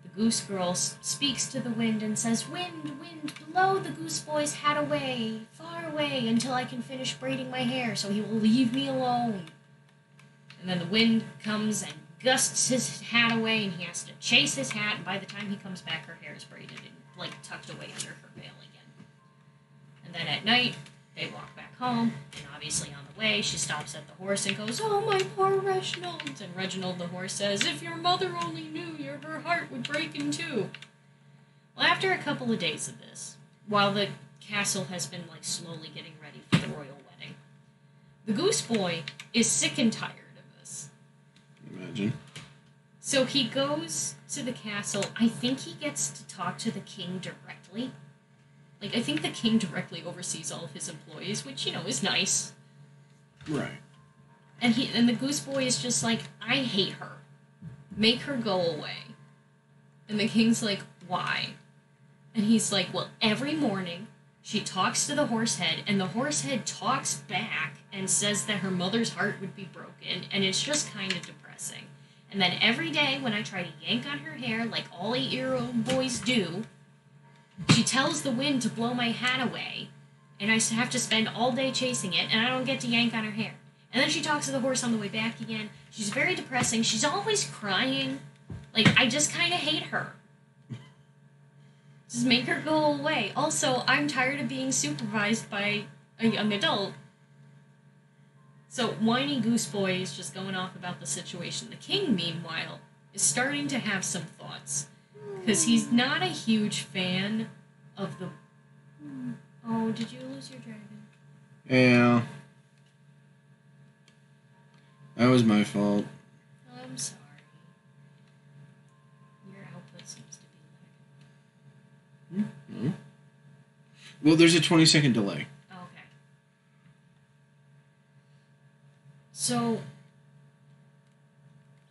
Speaker 2: the goose girl speaks to the wind and says, "Wind, wind, blow the goose boy's hat away, far away, until I can finish braiding my hair so he will leave me alone." And then the wind comes and gusts his hat away, and he has to chase his hat, and by the time he comes back, her hair is braided and, tucked away under her veil again. And then at night, they walk back home, and obviously on the way, she stops at the horse and goes, "Oh, my poor Reginald." And Reginald the horse says, "If your mother only knew, her heart would break in two." Well, after a couple of days of this, while the castle has been, slowly getting ready for the royal wedding, the goose boy is sick and tired of this.
Speaker 1: Imagine.
Speaker 2: So he goes to the castle. I think he gets to talk to the king directly. I think the king directly oversees all of his employees, which, is nice.
Speaker 1: Right.
Speaker 2: And the goose boy is just like, "I hate her. Make her go away." And the king's like, "Why?" And he's like, "Well, every morning she talks to the horse head, and the horse head talks back and says that her mother's heart would be broken, and it's just kind of depressing. And then every day when I try to yank on her hair like all 8-year-old boys do, she tells the wind to blow my hat away, and I have to spend all day chasing it, and I don't get to yank on her hair. And then she talks to the horse on the way back again. She's very depressing. She's always crying. I just kind of hate her. Just make her go away. Also, I'm tired of being supervised by a young adult." So whiny goose boy is just going off about the situation. The king, meanwhile, is starting to have some thoughts. Because he's not a huge fan of the... Oh, did you lose your dragon?
Speaker 1: Yeah. That was my fault.
Speaker 2: I'm sorry. Your output seems to be lagging.
Speaker 1: Mm-hmm. Well, there's a 20-second delay.
Speaker 2: Okay. So,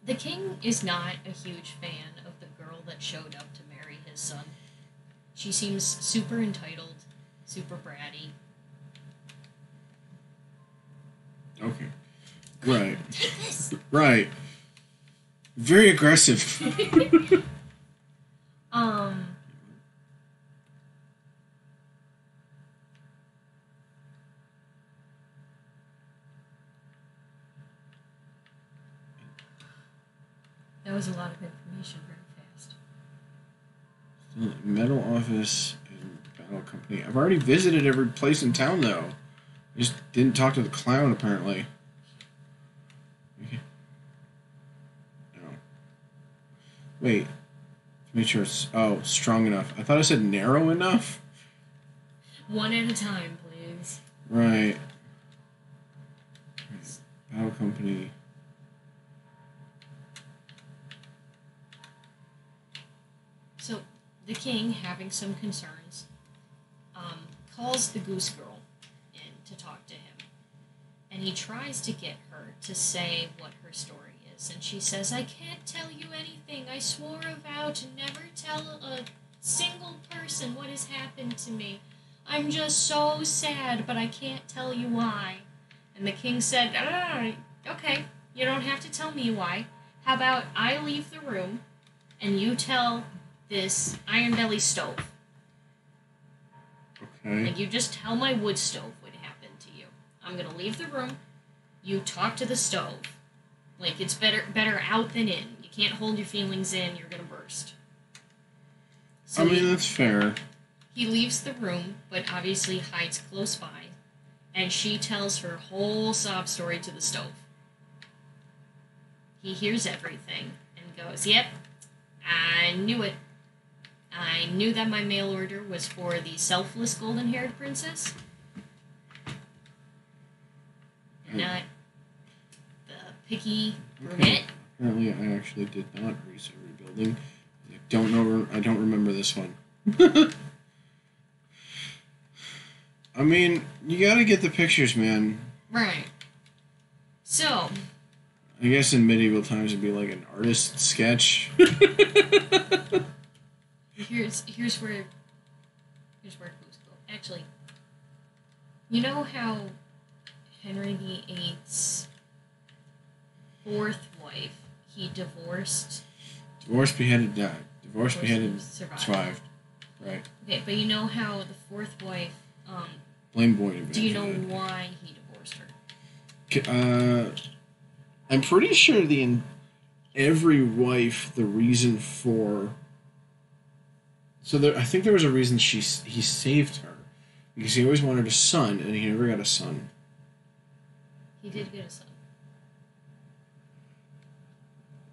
Speaker 2: the king is not a huge fan of the girl that showed up to marry his son. She seems super entitled, super bratty.
Speaker 1: Okay. Right.
Speaker 2: Take this!
Speaker 1: Right. Very aggressive.
Speaker 2: That was a lot of information very fast.
Speaker 1: Metal office and battle company. I've already visited every place in town, though. Just didn't talk to the clown, apparently. Okay. No. Wait. Make sure it's... Oh, strong enough. I thought I said narrow enough.
Speaker 2: One at a time, please.
Speaker 1: Right. Battle company.
Speaker 2: So, the king, having some concerns, calls the goose girl in to talk to him. And he tries to get her to say what her story is. And she says, I can't tell you anything. I swore a vow to never tell a single person what has happened to me. I'm just so sad, but I can't tell you why. And the king said, okay, you don't have to tell me why. How about I leave the room and you tell this iron belly stove.
Speaker 1: Okay.
Speaker 2: Like, you just tell my wood stove what happened to you. I'm gonna leave the room. You talk to the stove. Like, it's better out than in. You can't hold your feelings in. You're gonna burst. So
Speaker 1: that's fair.
Speaker 2: He leaves the room, but obviously hides close by, and she tells her whole sob story to the stove. He hears everything and goes, yep, I knew it. I knew that my mail order was for the selfless golden-haired princess, and not the picky brunette.
Speaker 1: Apparently, I actually did not research rebuilding. I don't remember this one. I mean, you gotta get the pictures, man.
Speaker 2: Right. So,
Speaker 1: I guess in medieval times it'd be like an artist sketch.
Speaker 2: here's where it goes. Actually, you know how Henry VIII's fourth wife, he divorced,
Speaker 1: beheaded, died. Survived. Right.
Speaker 2: Okay, but you know how the fourth wife,
Speaker 1: Blame Boyd.
Speaker 2: do you know why he divorced her?
Speaker 1: I'm pretty sure every wife, the reason for... So I think there was a reason he saved her. Because he always wanted a son, and he never got a son.
Speaker 2: He did get a son.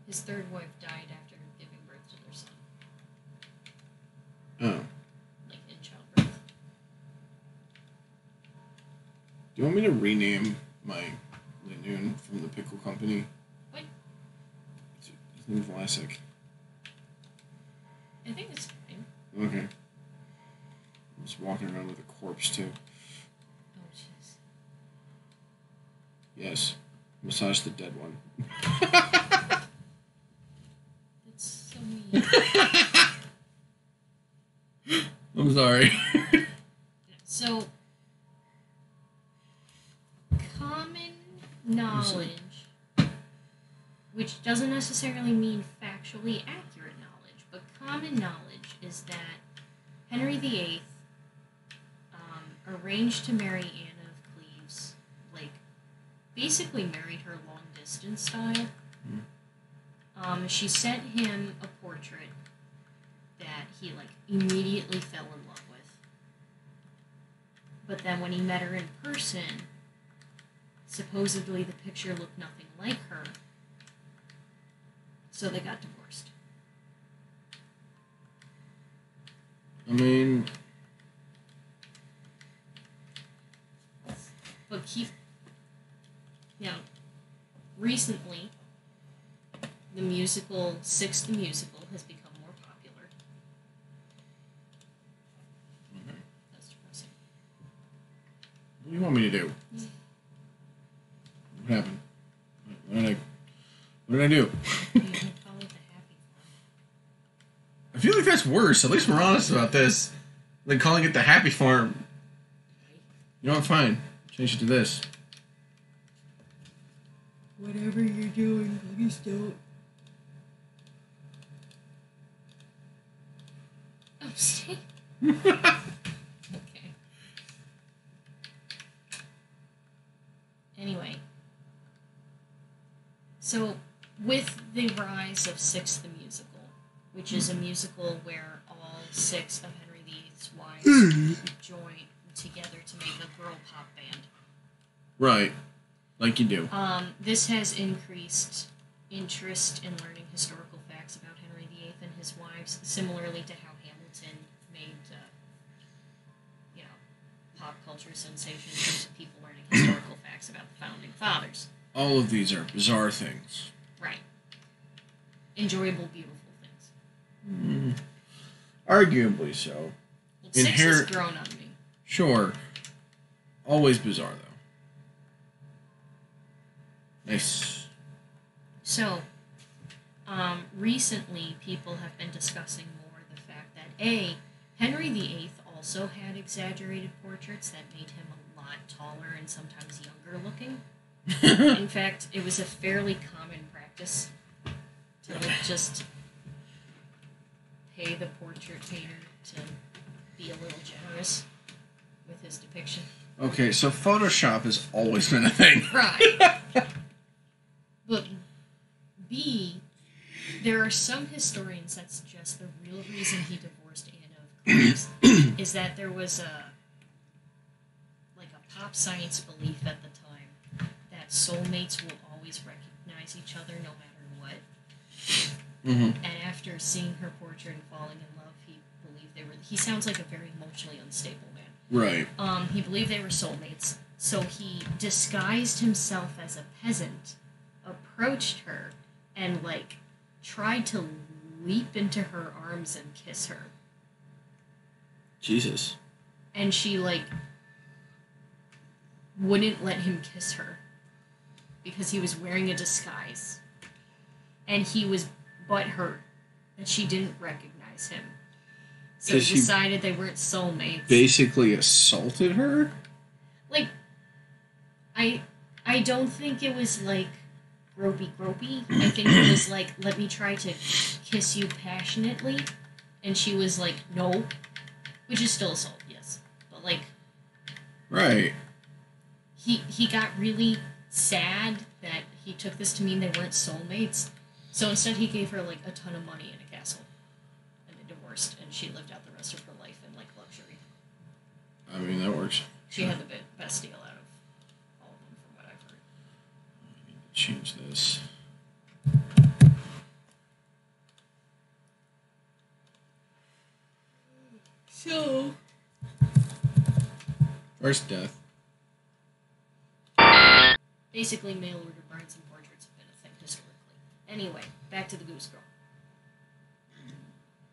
Speaker 2: His third wife died after giving birth to their son.
Speaker 1: Oh.
Speaker 2: Like, in childbirth.
Speaker 1: Do you want me to rename my Linoon from the Pickle Company?
Speaker 2: What?
Speaker 1: His name's Vlasic.
Speaker 2: I think it's fine.
Speaker 1: Okay. I'm just walking around with a corpse, too.
Speaker 2: Oh, jeez.
Speaker 1: Yes. Massage the dead one.
Speaker 2: That's so mean.
Speaker 1: I'm sorry.
Speaker 2: So, common knowledge, which doesn't necessarily mean factually accurate knowledge, but common knowledge is that Henry VIII arranged to marry Anne of Cleves, like, basically married her long distance style. She sent him a portrait that he, like, immediately fell in love with. But then when he met her in person, supposedly the picture looked nothing like her. So they got divorced.
Speaker 1: I mean...
Speaker 2: But recently, the musical, Six the Musical, has become more popular.
Speaker 1: Okay.
Speaker 2: That's depressing.
Speaker 1: What do you want me to do? What happened? What did I do?
Speaker 2: You can call it the Happy Farm.
Speaker 1: I feel like that's worse. At least we're honest about this. Than calling it the Happy Farm. You know what? Fine. Change it to this.
Speaker 2: Whatever you're doing, please don't. Oh, see? Okay. Anyway. So, with the rise of Six the Musical, which is a musical where all six of Henry VIII's wives join together to make a girl pop band.
Speaker 1: Right. Like you do.
Speaker 2: This has increased interest in learning historical facts about Henry VIII and his wives, similarly to how Hamilton made, pop culture sensation in terms of people learning historical facts about the founding fathers.
Speaker 1: All of these are bizarre things.
Speaker 2: Right. Enjoyable, beautiful things.
Speaker 1: Arguably so.
Speaker 2: Well, 6 has grown on me.
Speaker 1: Sure. Always bizarre, though. Nice.
Speaker 2: So, recently people have been discussing more the fact that A, Henry VIII also had exaggerated portraits that made him a lot taller and sometimes younger looking. In fact, it was a fairly common practice to just pay the portrait painter to be a little generous with his depiction.
Speaker 1: Okay, so Photoshop has always been a thing.
Speaker 2: Right. But B, there are some historians that suggest the real reason he divorced Anna of Cleves is that there was a pop science belief at the time that soulmates will always recognize each other no matter what.
Speaker 1: Mm-hmm.
Speaker 2: And after seeing her portrait and falling in love, he believed they were... He sounds like a very emotionally unstable man.
Speaker 1: Right.
Speaker 2: He believed they were soulmates, so he disguised himself as a peasant, approached her, and, tried to leap into her arms and kiss her.
Speaker 1: Jesus.
Speaker 2: And she, wouldn't let him kiss her because he was wearing a disguise. And he was butthurt that she didn't recognize him. So he decided they weren't soulmates.
Speaker 1: Basically assaulted her?
Speaker 2: I don't think it was, gropey. I think it was let me try to kiss you passionately. And she was like, no. Which is still assault, yes. But,
Speaker 1: Right.
Speaker 2: He got really sad that he took this to mean they weren't soulmates. So instead he gave her, a ton of money in a castle. And they divorced, and she lived out the rest of her life in, luxury.
Speaker 1: I mean, that works.
Speaker 2: She had the best deal out of all of them, from what I've heard.
Speaker 1: I need to change this.
Speaker 2: So...
Speaker 1: First death.
Speaker 2: Basically, mail-order brides and portraits have been a thing historically. Anyway, back to the Goose Girl.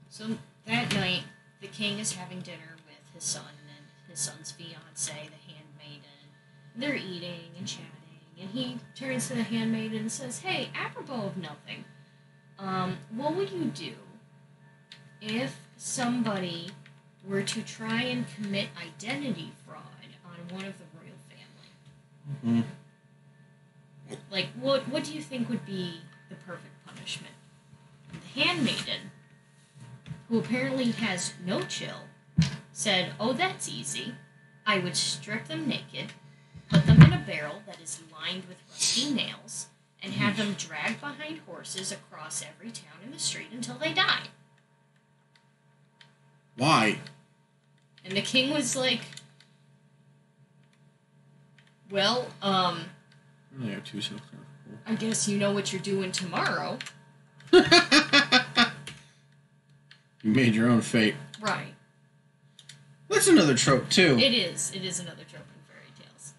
Speaker 2: So, that night, the king is having dinner with his son and his son's fiancée, the handmaiden. They're eating and chatting, and he turns to the handmaiden and says, hey, apropos of nothing, what would you do if somebody were to try and commit identity fraud on one of the royal family?
Speaker 1: Mm-hmm.
Speaker 2: What do you think would be the perfect punishment? The handmaiden, who apparently has no chill, said, oh, that's easy. I would strip them naked, put them in a barrel that is lined with rusty nails, and have them dragged behind horses across every town in the street until they die.
Speaker 1: Why?
Speaker 2: And the king was like, well,
Speaker 1: Really have two so cool.
Speaker 2: I guess you know what you're doing tomorrow.
Speaker 1: You made your own fate.
Speaker 2: Right.
Speaker 1: That's another trope, too.
Speaker 2: It is. It is another trope in fairy tales.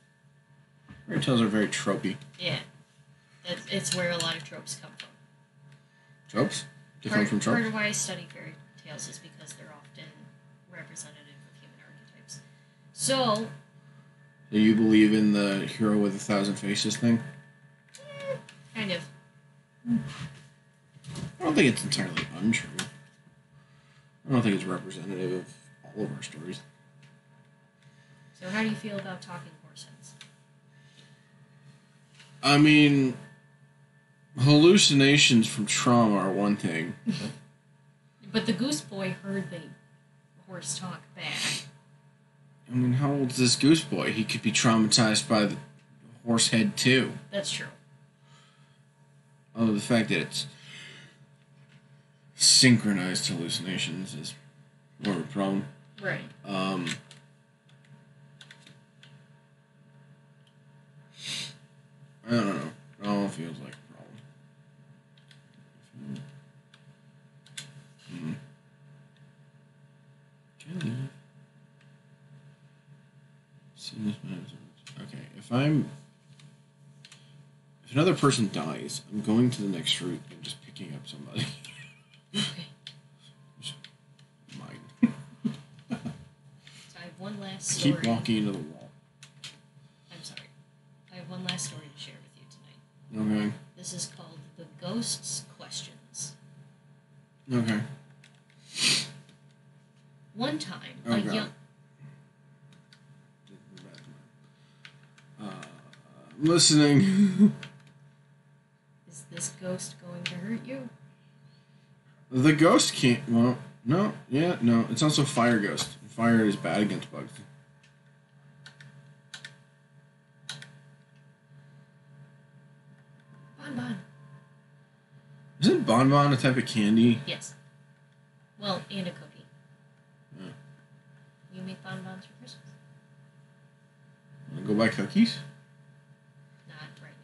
Speaker 1: Fairy tales are very tropey.
Speaker 2: Yeah. It's where a lot of tropes come from.
Speaker 1: Tropes? Different from tropes?
Speaker 2: Part of why I study fairy tales is because they're often representative of human archetypes. So...
Speaker 1: Do you believe in the hero with 1,000 faces thing?
Speaker 2: Kind of.
Speaker 1: I don't think it's entirely untrue. I don't think it's representative of all of our stories.
Speaker 2: So how do you feel about talking horse heads?
Speaker 1: I mean, hallucinations from trauma are one thing.
Speaker 2: But the goose boy heard the horse talk back.
Speaker 1: I mean, how old is this goose boy? He could be traumatized by the horse head, too.
Speaker 2: That's true.
Speaker 1: Although the fact that it's synchronized hallucinations is more of a problem.
Speaker 2: Right.
Speaker 1: Okay, if another person dies, I'm going to the next route and just picking up somebody.
Speaker 2: Okay.
Speaker 1: Mine.
Speaker 2: So I have one last story.
Speaker 1: Keep walking into the wall.
Speaker 2: I'm sorry. I have one last story to share with you tonight.
Speaker 1: Okay.
Speaker 2: This is called The Ghost's Questions.
Speaker 1: Okay.
Speaker 2: One time,
Speaker 1: Oh,
Speaker 2: a
Speaker 1: God.
Speaker 2: young...
Speaker 1: I'm listening.
Speaker 2: Is this ghost going to hurt you?
Speaker 1: The ghost can't... Well, no. Yeah, no. It's also fire ghost. Fire is bad against bugs.
Speaker 2: Bonbon.
Speaker 1: Isn't bonbon a type of candy?
Speaker 2: Yes. Well, and a cookie.
Speaker 1: Yeah.
Speaker 2: You make bonbons for Christmas?
Speaker 1: Wanna go buy cookies?
Speaker 2: Not right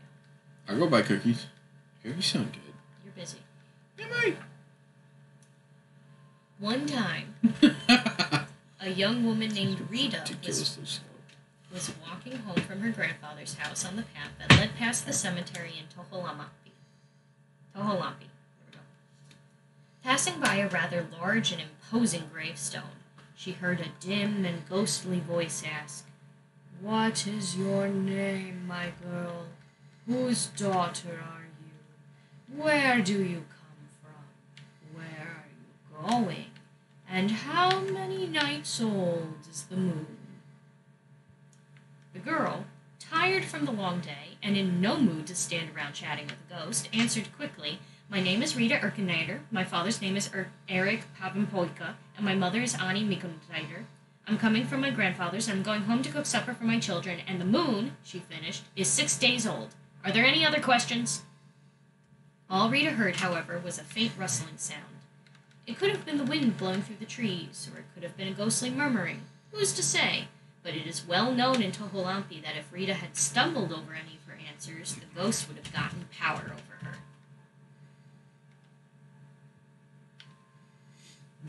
Speaker 2: now.
Speaker 1: I'll go buy cookies. Cookies sound good.
Speaker 2: You're busy.
Speaker 1: Am I?
Speaker 2: One time, a young woman named Rita
Speaker 1: Ridiculously slow.
Speaker 2: was walking home from her grandfather's house on the path that led past the cemetery in Toholampi. There we go. Passing by a rather large and imposing gravestone, she heard a dim and ghostly voice ask, "What is your name, my girl? Whose daughter are you? Where do you come from? Where are you going? And how many nights old is the moon?" The girl, tired from the long day and in no mood to stand around chatting with a ghost, answered quickly, "My name is Rita Erkeneider, my father's name is Eric Pavenpoika, and my mother is Annie Mikoneider. I'm coming from my grandfather's and I'm going home to cook supper for my children, and the moon," she finished, "is 6 days old. Are there any other questions?" All Rita heard, however, was a faint rustling sound. It could have been the wind blowing through the trees, or it could have been a ghostly murmuring. Who's to say? But it is well known in Toholampi that if Rita had stumbled over any of her answers, the ghost would have gotten power over her.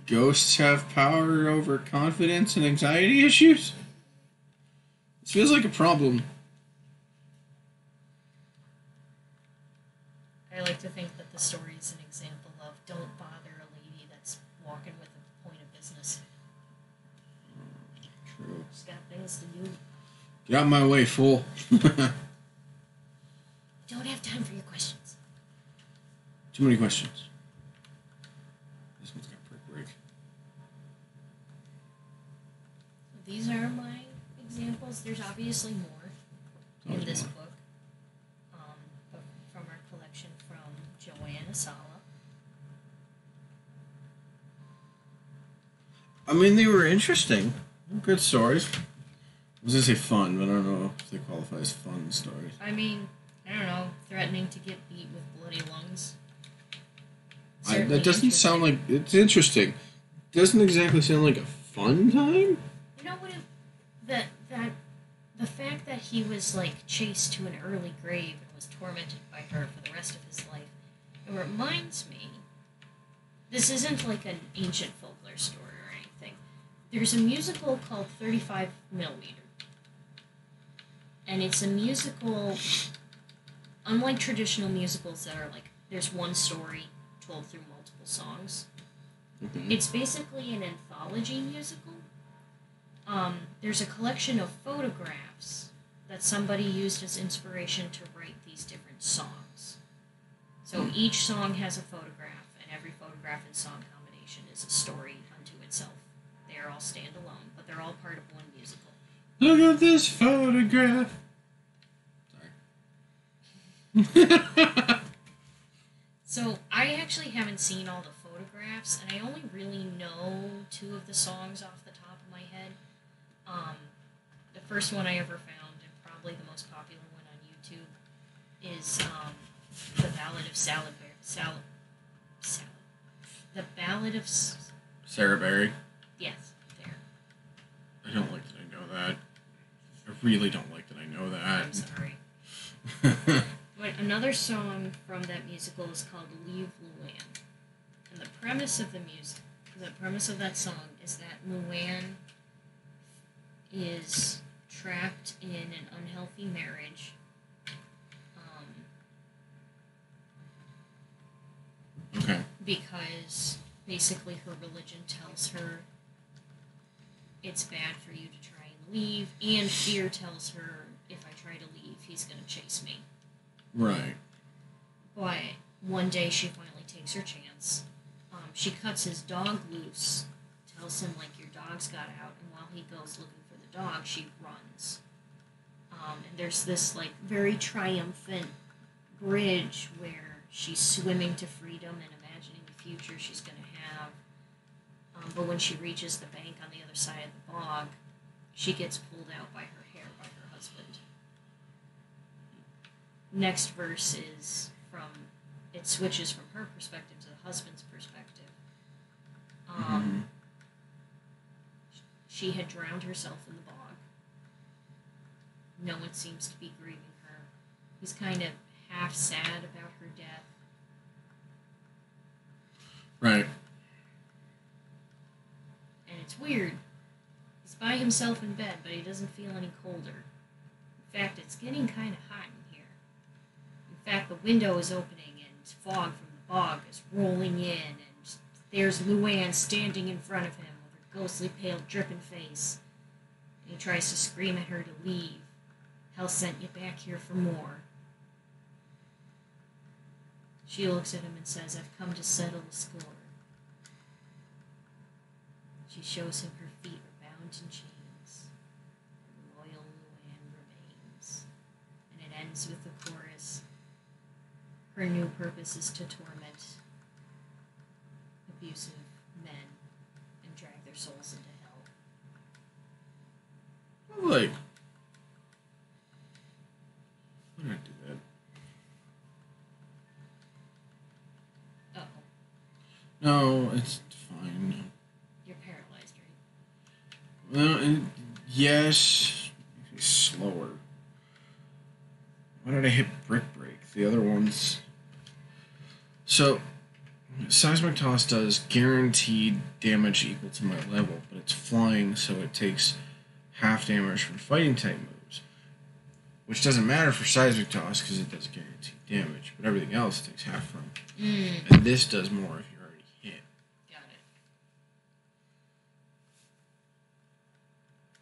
Speaker 1: Ghosts have power over confidence and anxiety issues? This feels like a problem.
Speaker 2: I like to think that the story is an example of don't bother a lady that's walking with a point of business.
Speaker 1: True.
Speaker 2: She's got things to do.
Speaker 1: Get out of my way, fool.
Speaker 2: Don't have time for your questions.
Speaker 1: Too many questions. This one's got prick break.
Speaker 2: These are my examples. There's obviously more in this book, but from our collection from Joanna Sala.
Speaker 1: I mean, they were interesting. Good stories. I was going to say fun, but I don't know if they qualify as fun stories.
Speaker 2: I mean, I don't know, threatening to get beat with bloody lungs.
Speaker 1: That doesn't sound like... It's interesting. Doesn't exactly sound like a fun time?
Speaker 2: You know what? The fact that he was like chased to an early grave and was tormented by her for the rest of his life, it reminds me. This isn't like an ancient folklore story or anything. There's a musical called 35 Millimeter. And it's a musical, unlike traditional musicals that are like, there's one story told through multiple songs.
Speaker 1: Mm-hmm.
Speaker 2: It's basically an anthology musical. There's a collection of photographs that somebody used as inspiration to write these different songs. So each song has a photograph, and every photograph and song combination is a story unto itself. They are all standalone, but they're all part of one musical.
Speaker 1: Look at this photograph. Sorry.
Speaker 2: So I actually haven't seen all the photographs, and I only really know 2 of the songs off the top of my head. The first one I ever found, and probably the most popular one on YouTube, is the Ballad of The Ballad of...
Speaker 1: Sarah Berry.
Speaker 2: Yes, there.
Speaker 1: I don't like that I know that. I really don't like that I know that.
Speaker 2: I'm sorry. But another song from that musical is called Leave Luann. And the premise of that song is that Luann is trapped in an unhealthy marriage.
Speaker 1: Okay.
Speaker 2: Because basically her religion tells her it's bad for you to try and leave, and fear tells her if I try to leave, he's going to chase me.
Speaker 1: Right.
Speaker 2: But one day she finally takes her chance. She cuts his dog loose, tells him, like, your dog's got out, and while he goes looking for the dog, she runs. And there's this, like, very triumphant bridge where she's swimming to freedom and imagining the future she's going to have. But when she reaches the bank on the other side of the bog, she gets pulled out by her hair by her husband. Next verse is it switches from her perspective to the husband's perspective. She had drowned herself in the bog. No one seems to be grieving her. He's kind of half sad about her death.
Speaker 1: Right.
Speaker 2: And it's weird. He's by himself in bed, but he doesn't feel any colder. In fact, it's getting kind of hot in here. In fact, the window is opening and fog from the bog is rolling in, and there's Luann standing in front of him with her ghostly pale, dripping face. And he tries to scream at her to leave. Hell sent you back here for more. She looks at him and says, I've come to settle the score. She shows him her feet are bound in chains. And loyal Luann remains. And it ends with the chorus. Her new purpose is to torment abusive men and drag their souls into hell.
Speaker 1: Like, why did I do that?
Speaker 2: Uh-oh.
Speaker 1: No, it's fine.
Speaker 2: You're paralyzed, right?
Speaker 1: Well, yes. Makes me slower. Why did I hit Brick Break? The other ones. So, Seismic Toss does guaranteed damage equal to my level, but it's flying, so it takes half damage from fighting type moves. Which doesn't matter for Seismic Toss because it does guaranteed damage, but everything else it takes half from. And this does more if you're already hit.
Speaker 2: Got it.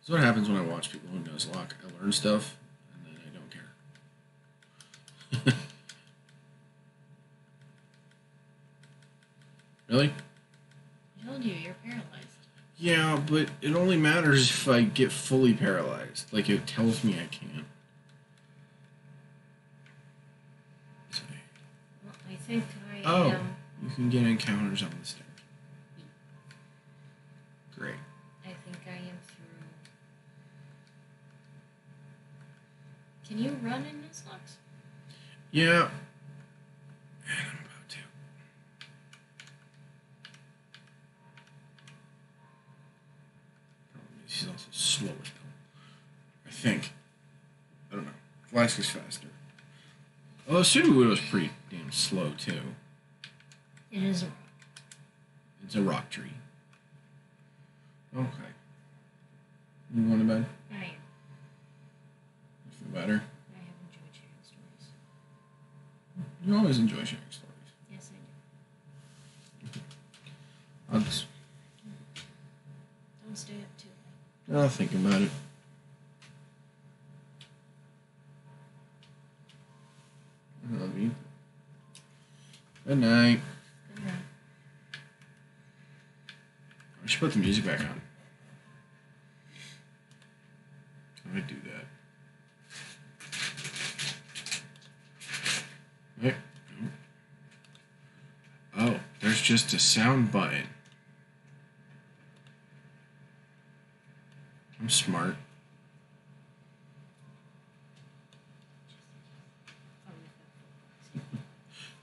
Speaker 1: So what happens when I watch people who Nuzlocke? I learn stuff, and then I don't care. Really?
Speaker 2: I told you, you're paralyzed.
Speaker 1: Yeah, but it only matters if I get fully paralyzed. Like, it tells me I can't.
Speaker 2: Well, I think I am...
Speaker 1: You can get encounters on the stairs. Great.
Speaker 2: I think I am through... Can you run in Nuzlocke?
Speaker 1: Yeah. And I'm about to. Problem is, he's also slow as hell. I think. I don't know. Flask is faster. Although Sudowoodo was pretty damn slow, too.
Speaker 2: It is a rock.
Speaker 1: It's a rock tree. Okay. You going to bed?
Speaker 2: I am.
Speaker 1: You feel better?
Speaker 2: I have enjoyed sharing stories.
Speaker 1: You always enjoy sharing stories.
Speaker 2: Yes, I do.
Speaker 1: I'll just...
Speaker 2: Don't stay up too late.
Speaker 1: I'll think about it. I love you. Good night.
Speaker 2: Good night.
Speaker 1: I should put the music back on. How do I do that? Wait. Oh, there's just a sound button. I'm smart.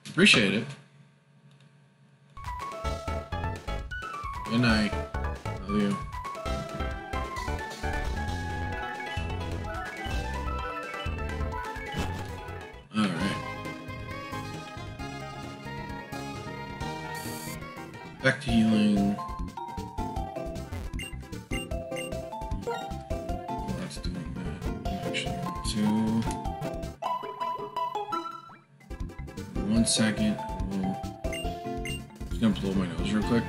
Speaker 1: Appreciate it. Good night. Love you. Alright. Back to healing. Let's do that. to 1 second. Just gonna blow my nose real quick.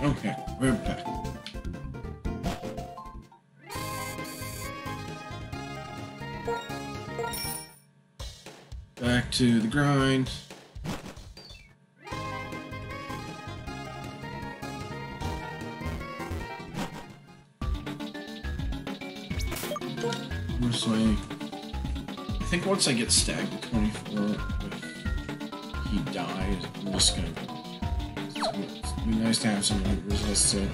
Speaker 1: Okay, we're back. Back to the grind. Honestly, I think once I get stacked at 24, if he dies, I'm just gonna go. It's be nice to have someone who resists it.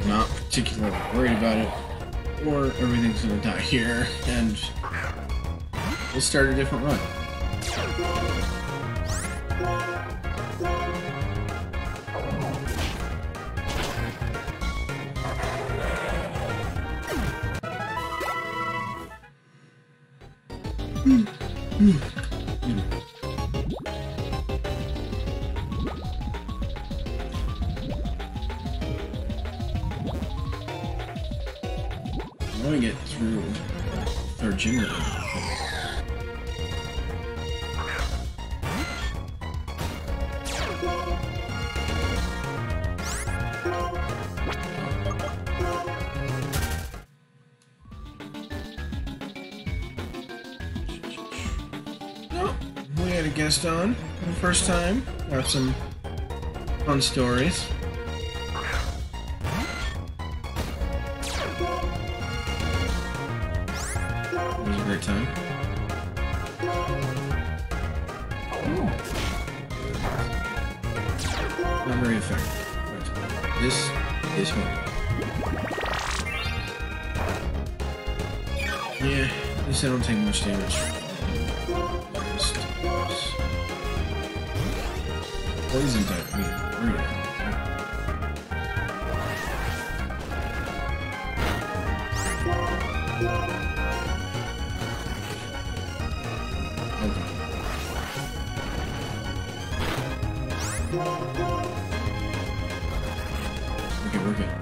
Speaker 1: I'm not particularly worried about it, or everything's gonna die here, and we'll start a different run. I want to get through third gym level. Oh, we had a guest on for the first time. Got some fun stories. It was a great time. Not very effective. But this is home. Yeah, at least I don't take much damage. Poison type, weird. Okay, we're good.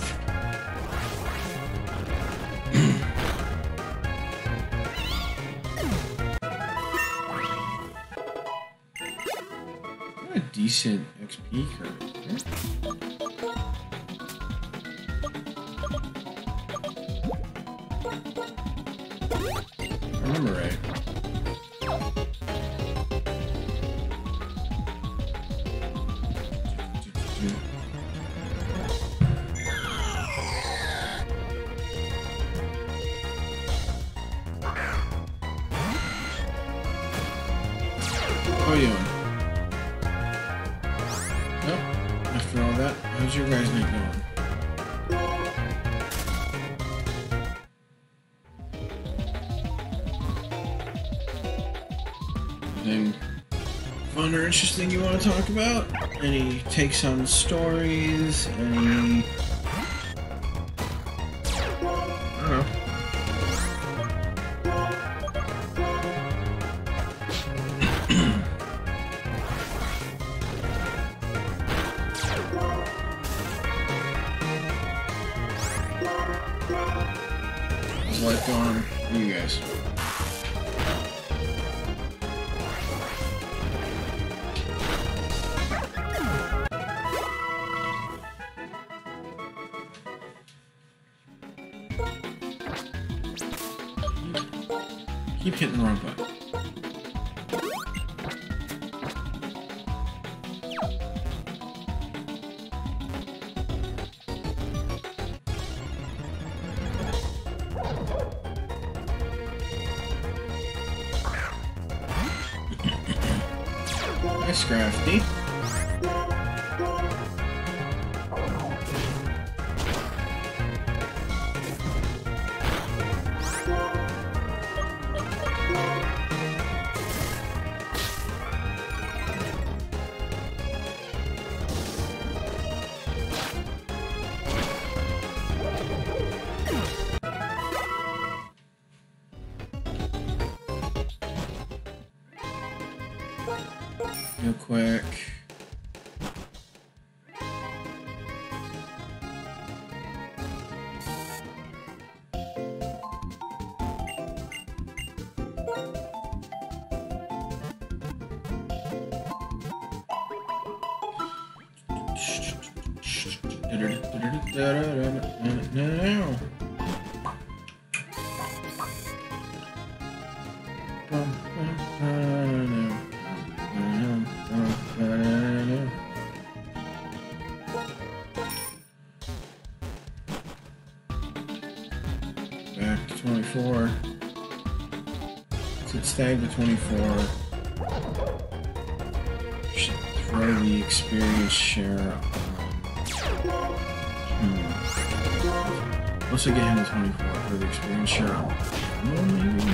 Speaker 1: Got a decent XP curve. I remember right. How are you doing? Nope. After all that, how's your guys' night going? Anything fun or interesting you want to talk about? Any takes on stories? Any... I don't know. How's life going on for you guys? Keep hitting the wrong button. Scrafty. Real quick. Back to 24. So it's stayed to 24. Should throw the experience share on. Once I get him to 24, throw the experience share on. Oh, maybe.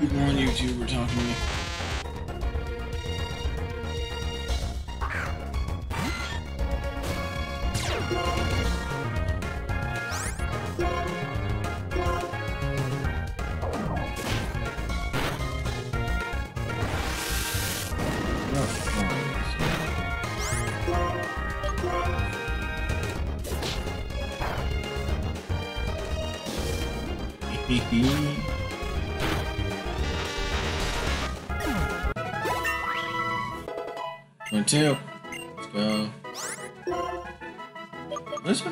Speaker 1: People on YouTube were talking to me. One, two. Let's go. Let's go.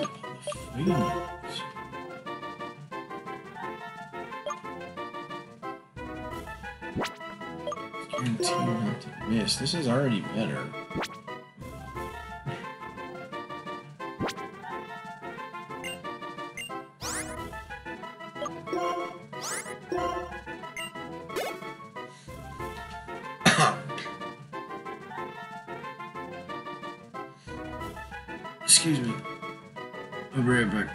Speaker 1: Guarantee not to miss. This is already better. Excuse me. I'll be right back.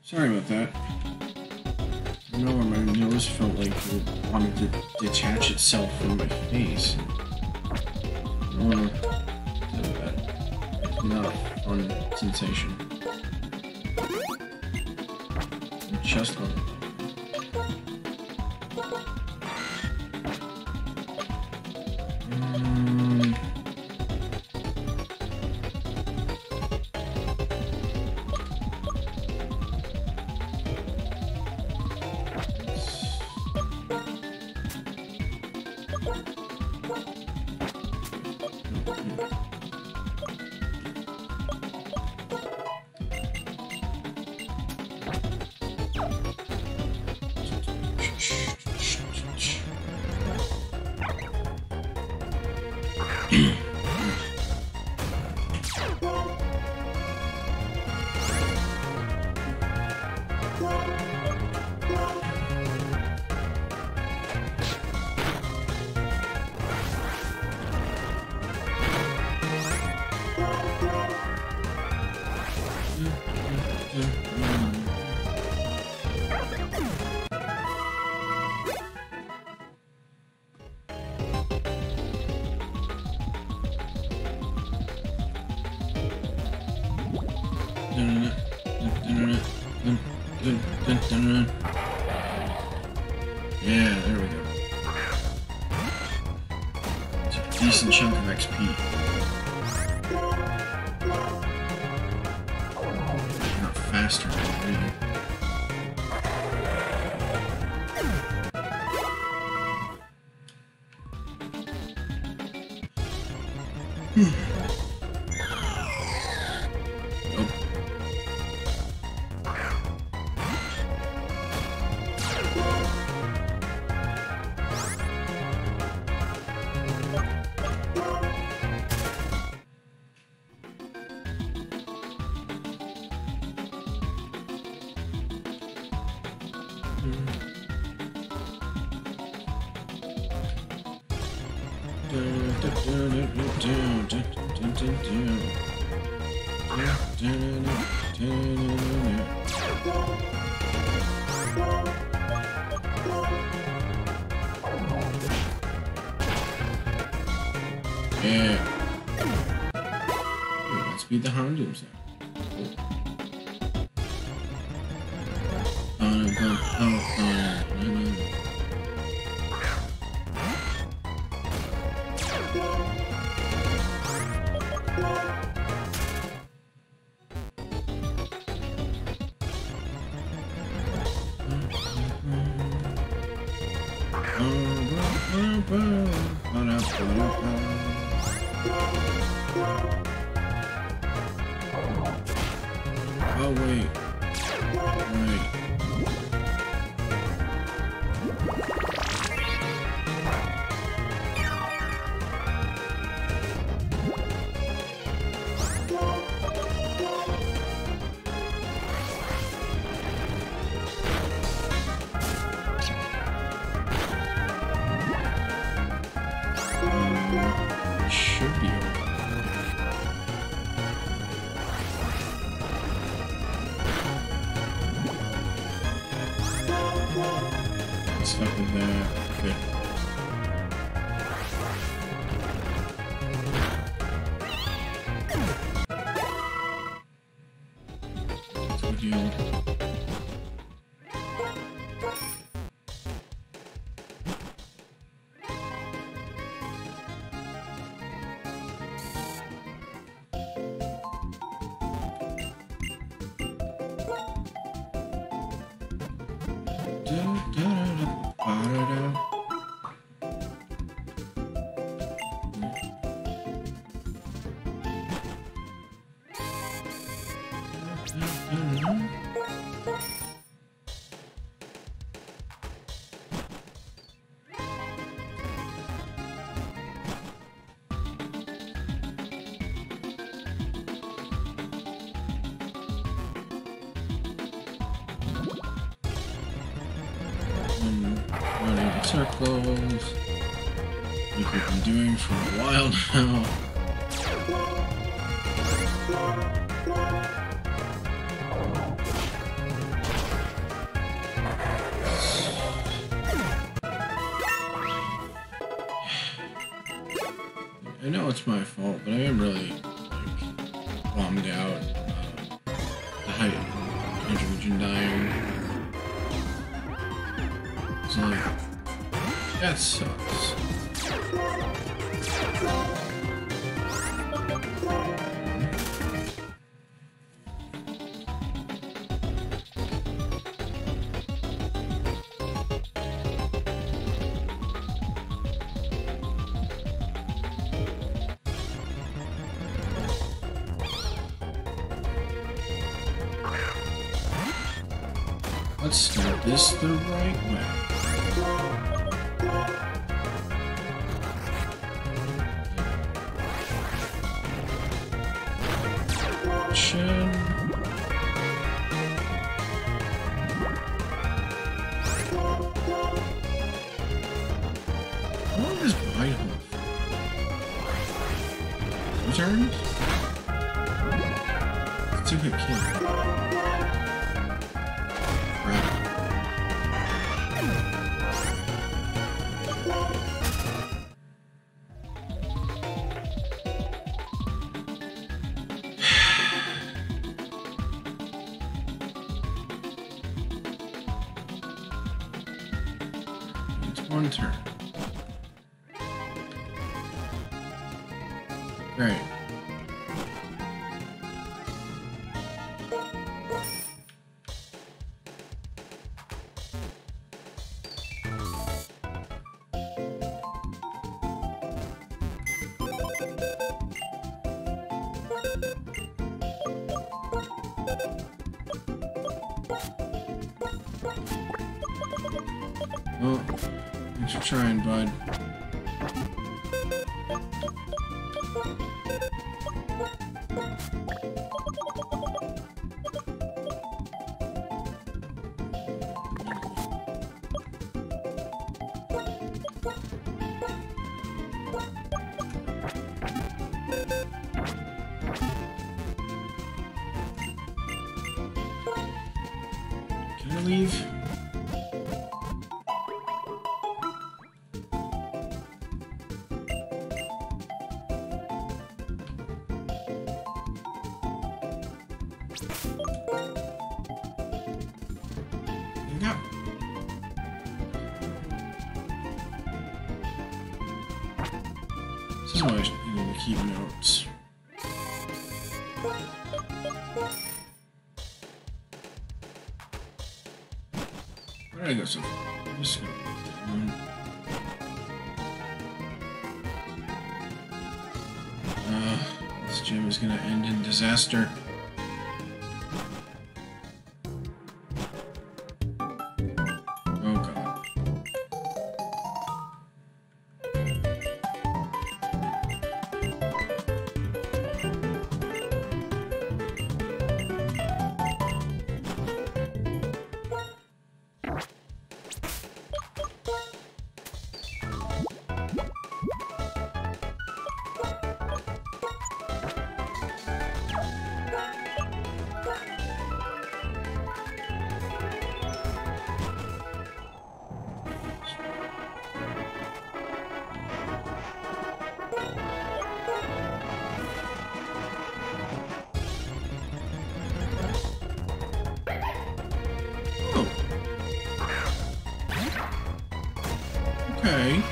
Speaker 1: Sorry about that. I don't know where my nose felt like it wanted to detach itself from my face. That's not a fun sensation. Just on it. Yeah, there we go. It's a decent chunk of XP. Not faster than me. Yeah. Let's beat the Houndoom sound. Oh wait. Right. Should be okay. Stuck with that. Okay. Good deal. Running in circles, like we've been doing for a while now. I know it's my fault, but I am really, like, bummed out the hydrogen dying. It's like, that sucks. Let's start this the right way. Chin. How long is Whitehole? 2 turns? It's a good kid. One turn. Great. Well, thanks for trying, bud. Can I leave? Yeah. This is why I need to keep notes. Where did I go so far? I'm just gonna go down. This gym is gonna end in disaster. Oh god. Okay.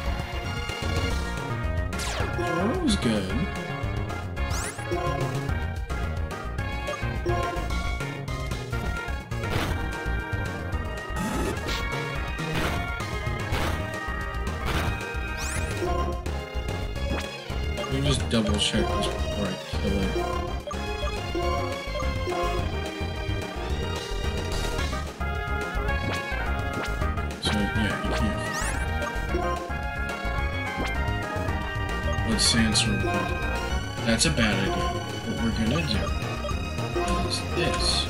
Speaker 1: That was good. Let me just double check this before I kill it. So, yeah, you can't. With Sandstorm. That's a bad idea. What we're gonna do is this.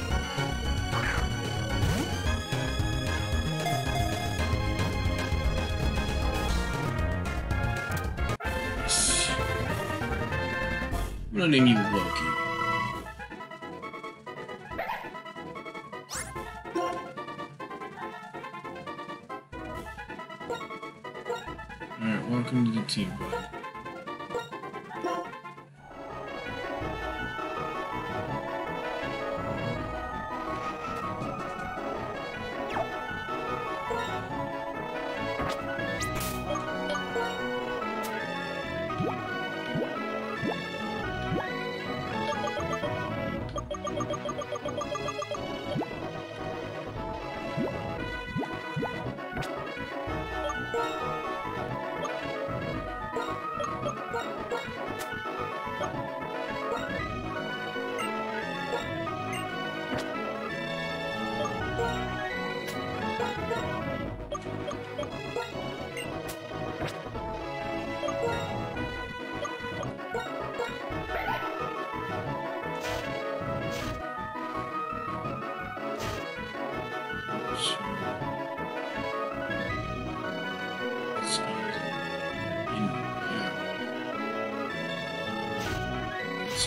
Speaker 1: I'm gonna name you Loki. Alright, welcome to the team, bud.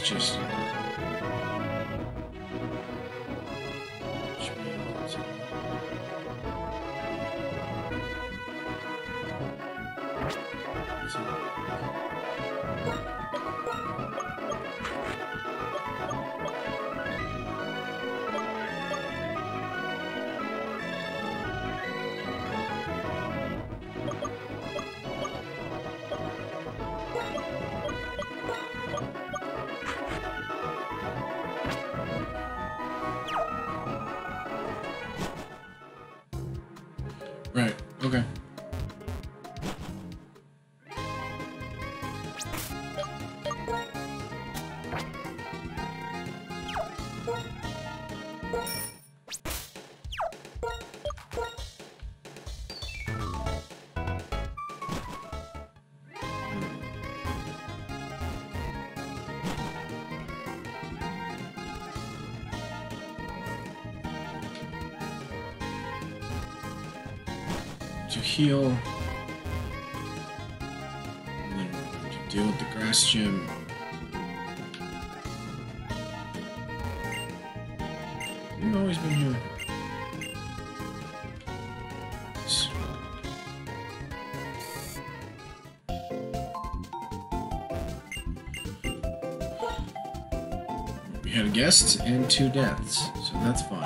Speaker 1: just... Right, okay. To heal, and then to deal with the grass gym. You've always been here. We had a guest and 2 deaths, so that's fun.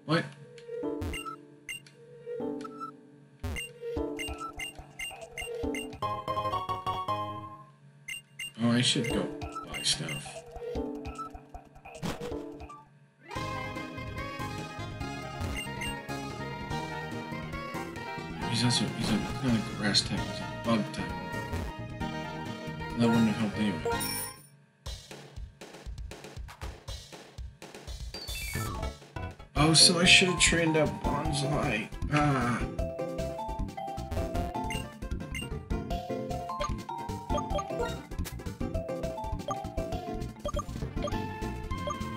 Speaker 1: What? Oh, I should go buy stuff. He's not a grass type, he's a bug type. That wouldn't have helped anyway. Oh, so I should have trained up Bonsai. Ah.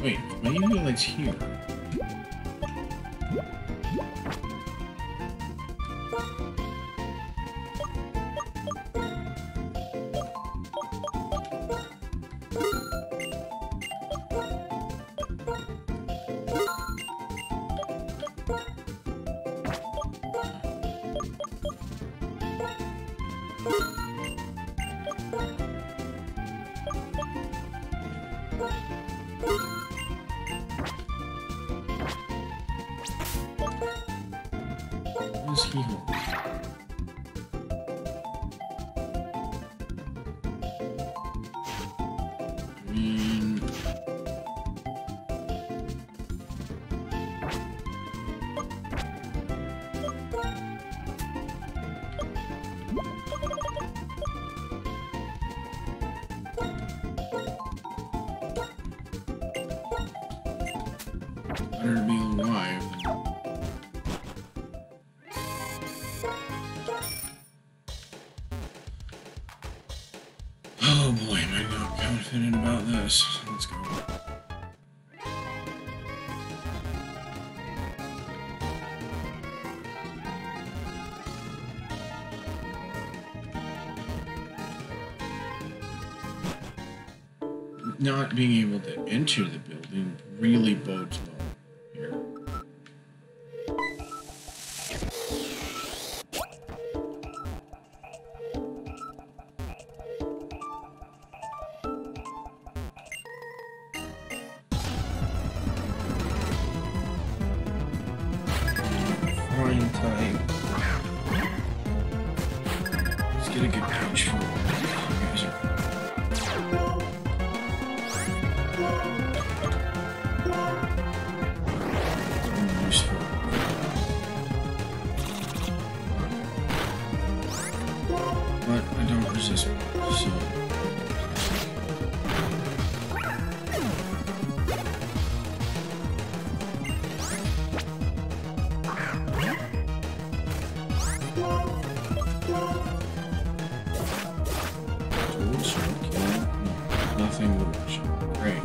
Speaker 1: Wait, my UV light's here. What is he holding? Better to be alive. Oh boy, am I not confident about this. Let's go. Not being able to enter the building really bodes well here. Flying type. Let's get a good punch for you guys. Useful. this one. So. Nothing would show. Great.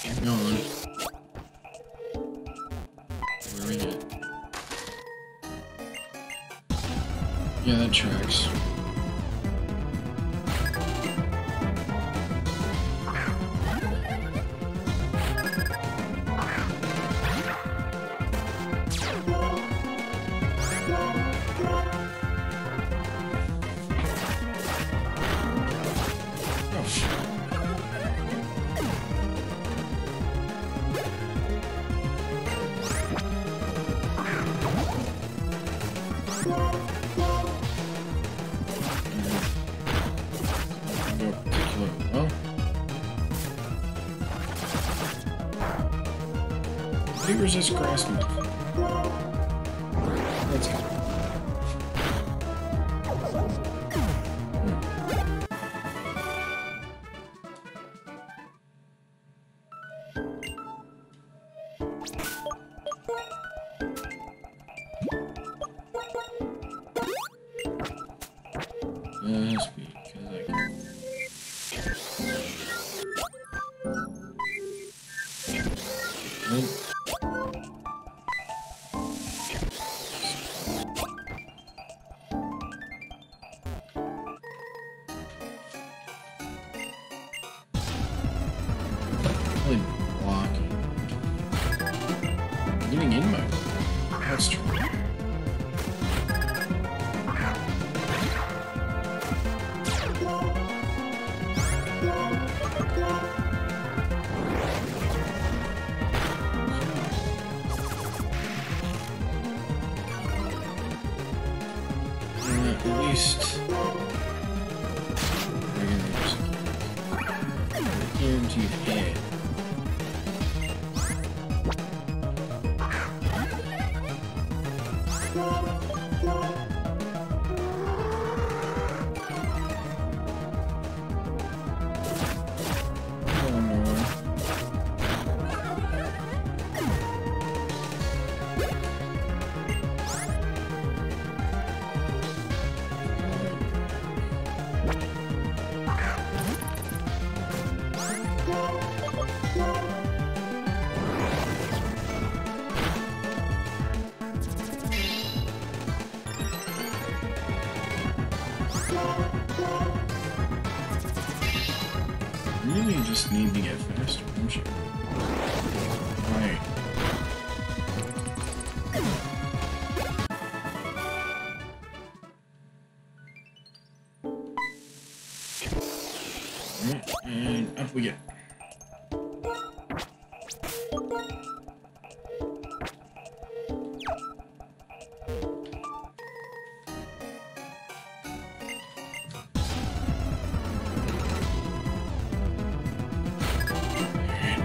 Speaker 1: Keep going. Where are we at? Yeah, that tracks. Resist grass move. Let's go. Just because I can. Blocking. Getting in my way. That's true. At least guaranteed head. Really just need to get faster, don't you? Right. Alright, and up we get.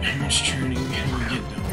Speaker 1: How much training can we get done?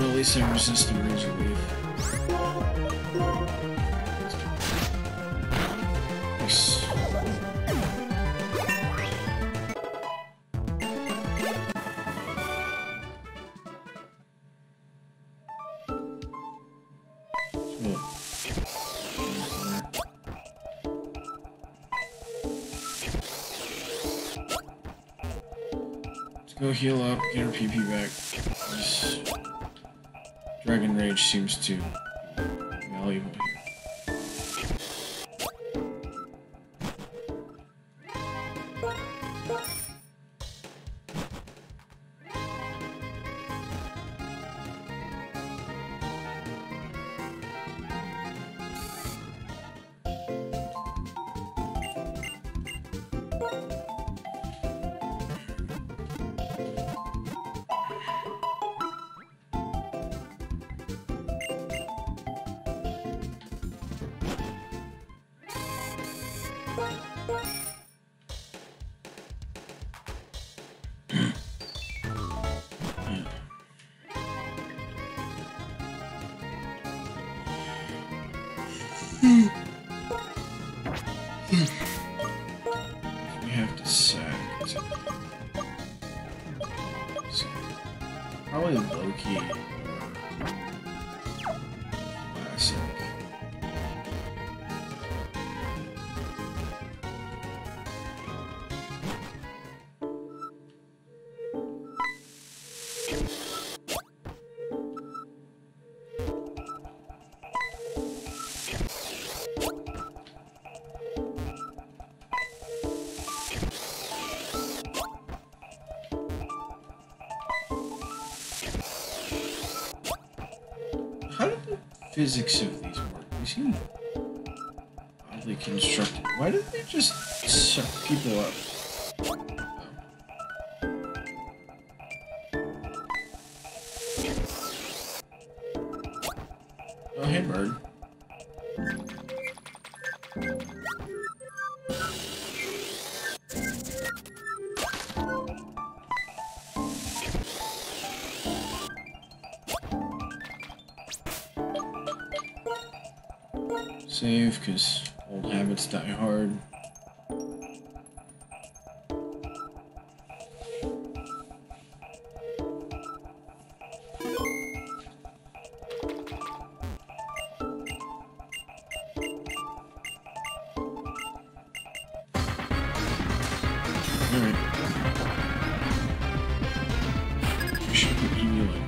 Speaker 1: Well, at least I resist the Rage Relief. Nice. Let's go heal up, get her PP back. This Dragon Rage seems to be valuable here. We have to sack. Probably Loki or Classic. How do the physics of these work? They seem oddly constructed. Why did they just suck people up? Oh, hey, bird. Save, because old habits die hard. Alright. We should be healing.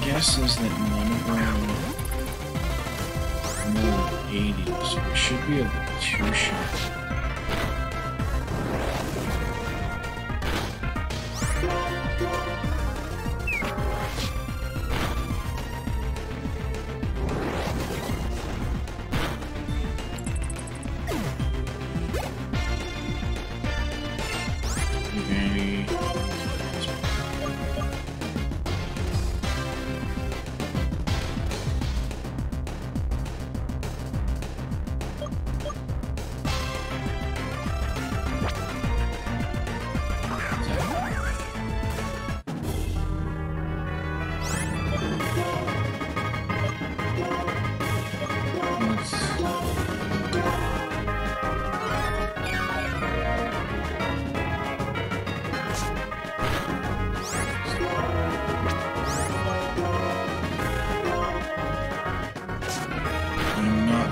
Speaker 1: Guess is that none of them are more than 80, so we should be able to two-shot.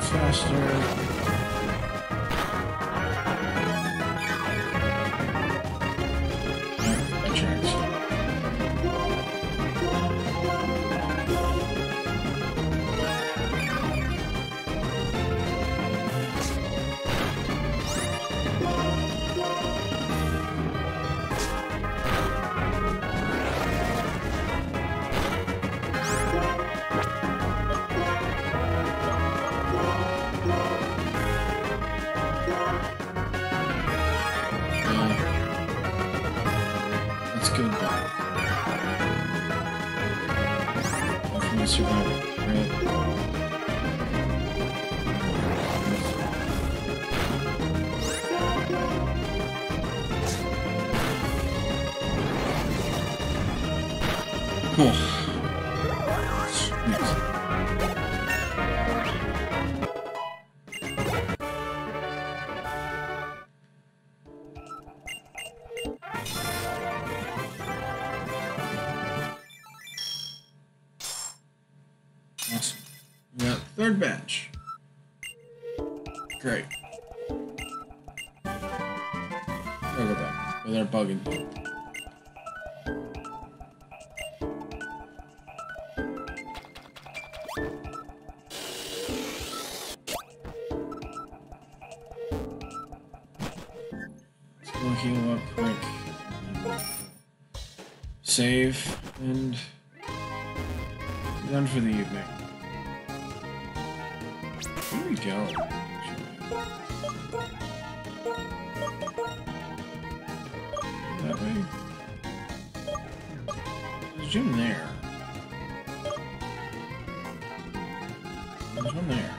Speaker 1: Faster. good guy. Hopefully survive it, right? Cool. Sweet. Awesome. We got third batch. Great. We'll go back with our bug and boot. We'll heal up quick. Save and done for the evening. Here we go. That way. There's a gym there. There's one there.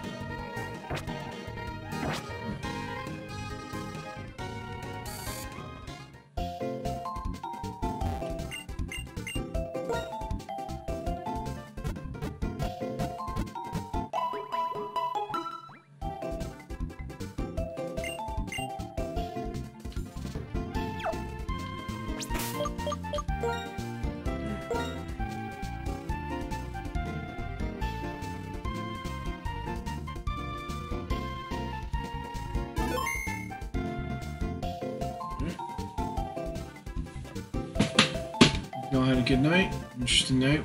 Speaker 1: Y'all had a good night, interesting night.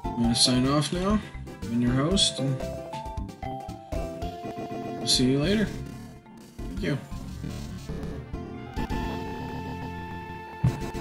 Speaker 1: I'm gonna sign off now. I'm your host, and I'll see you later. Thank you.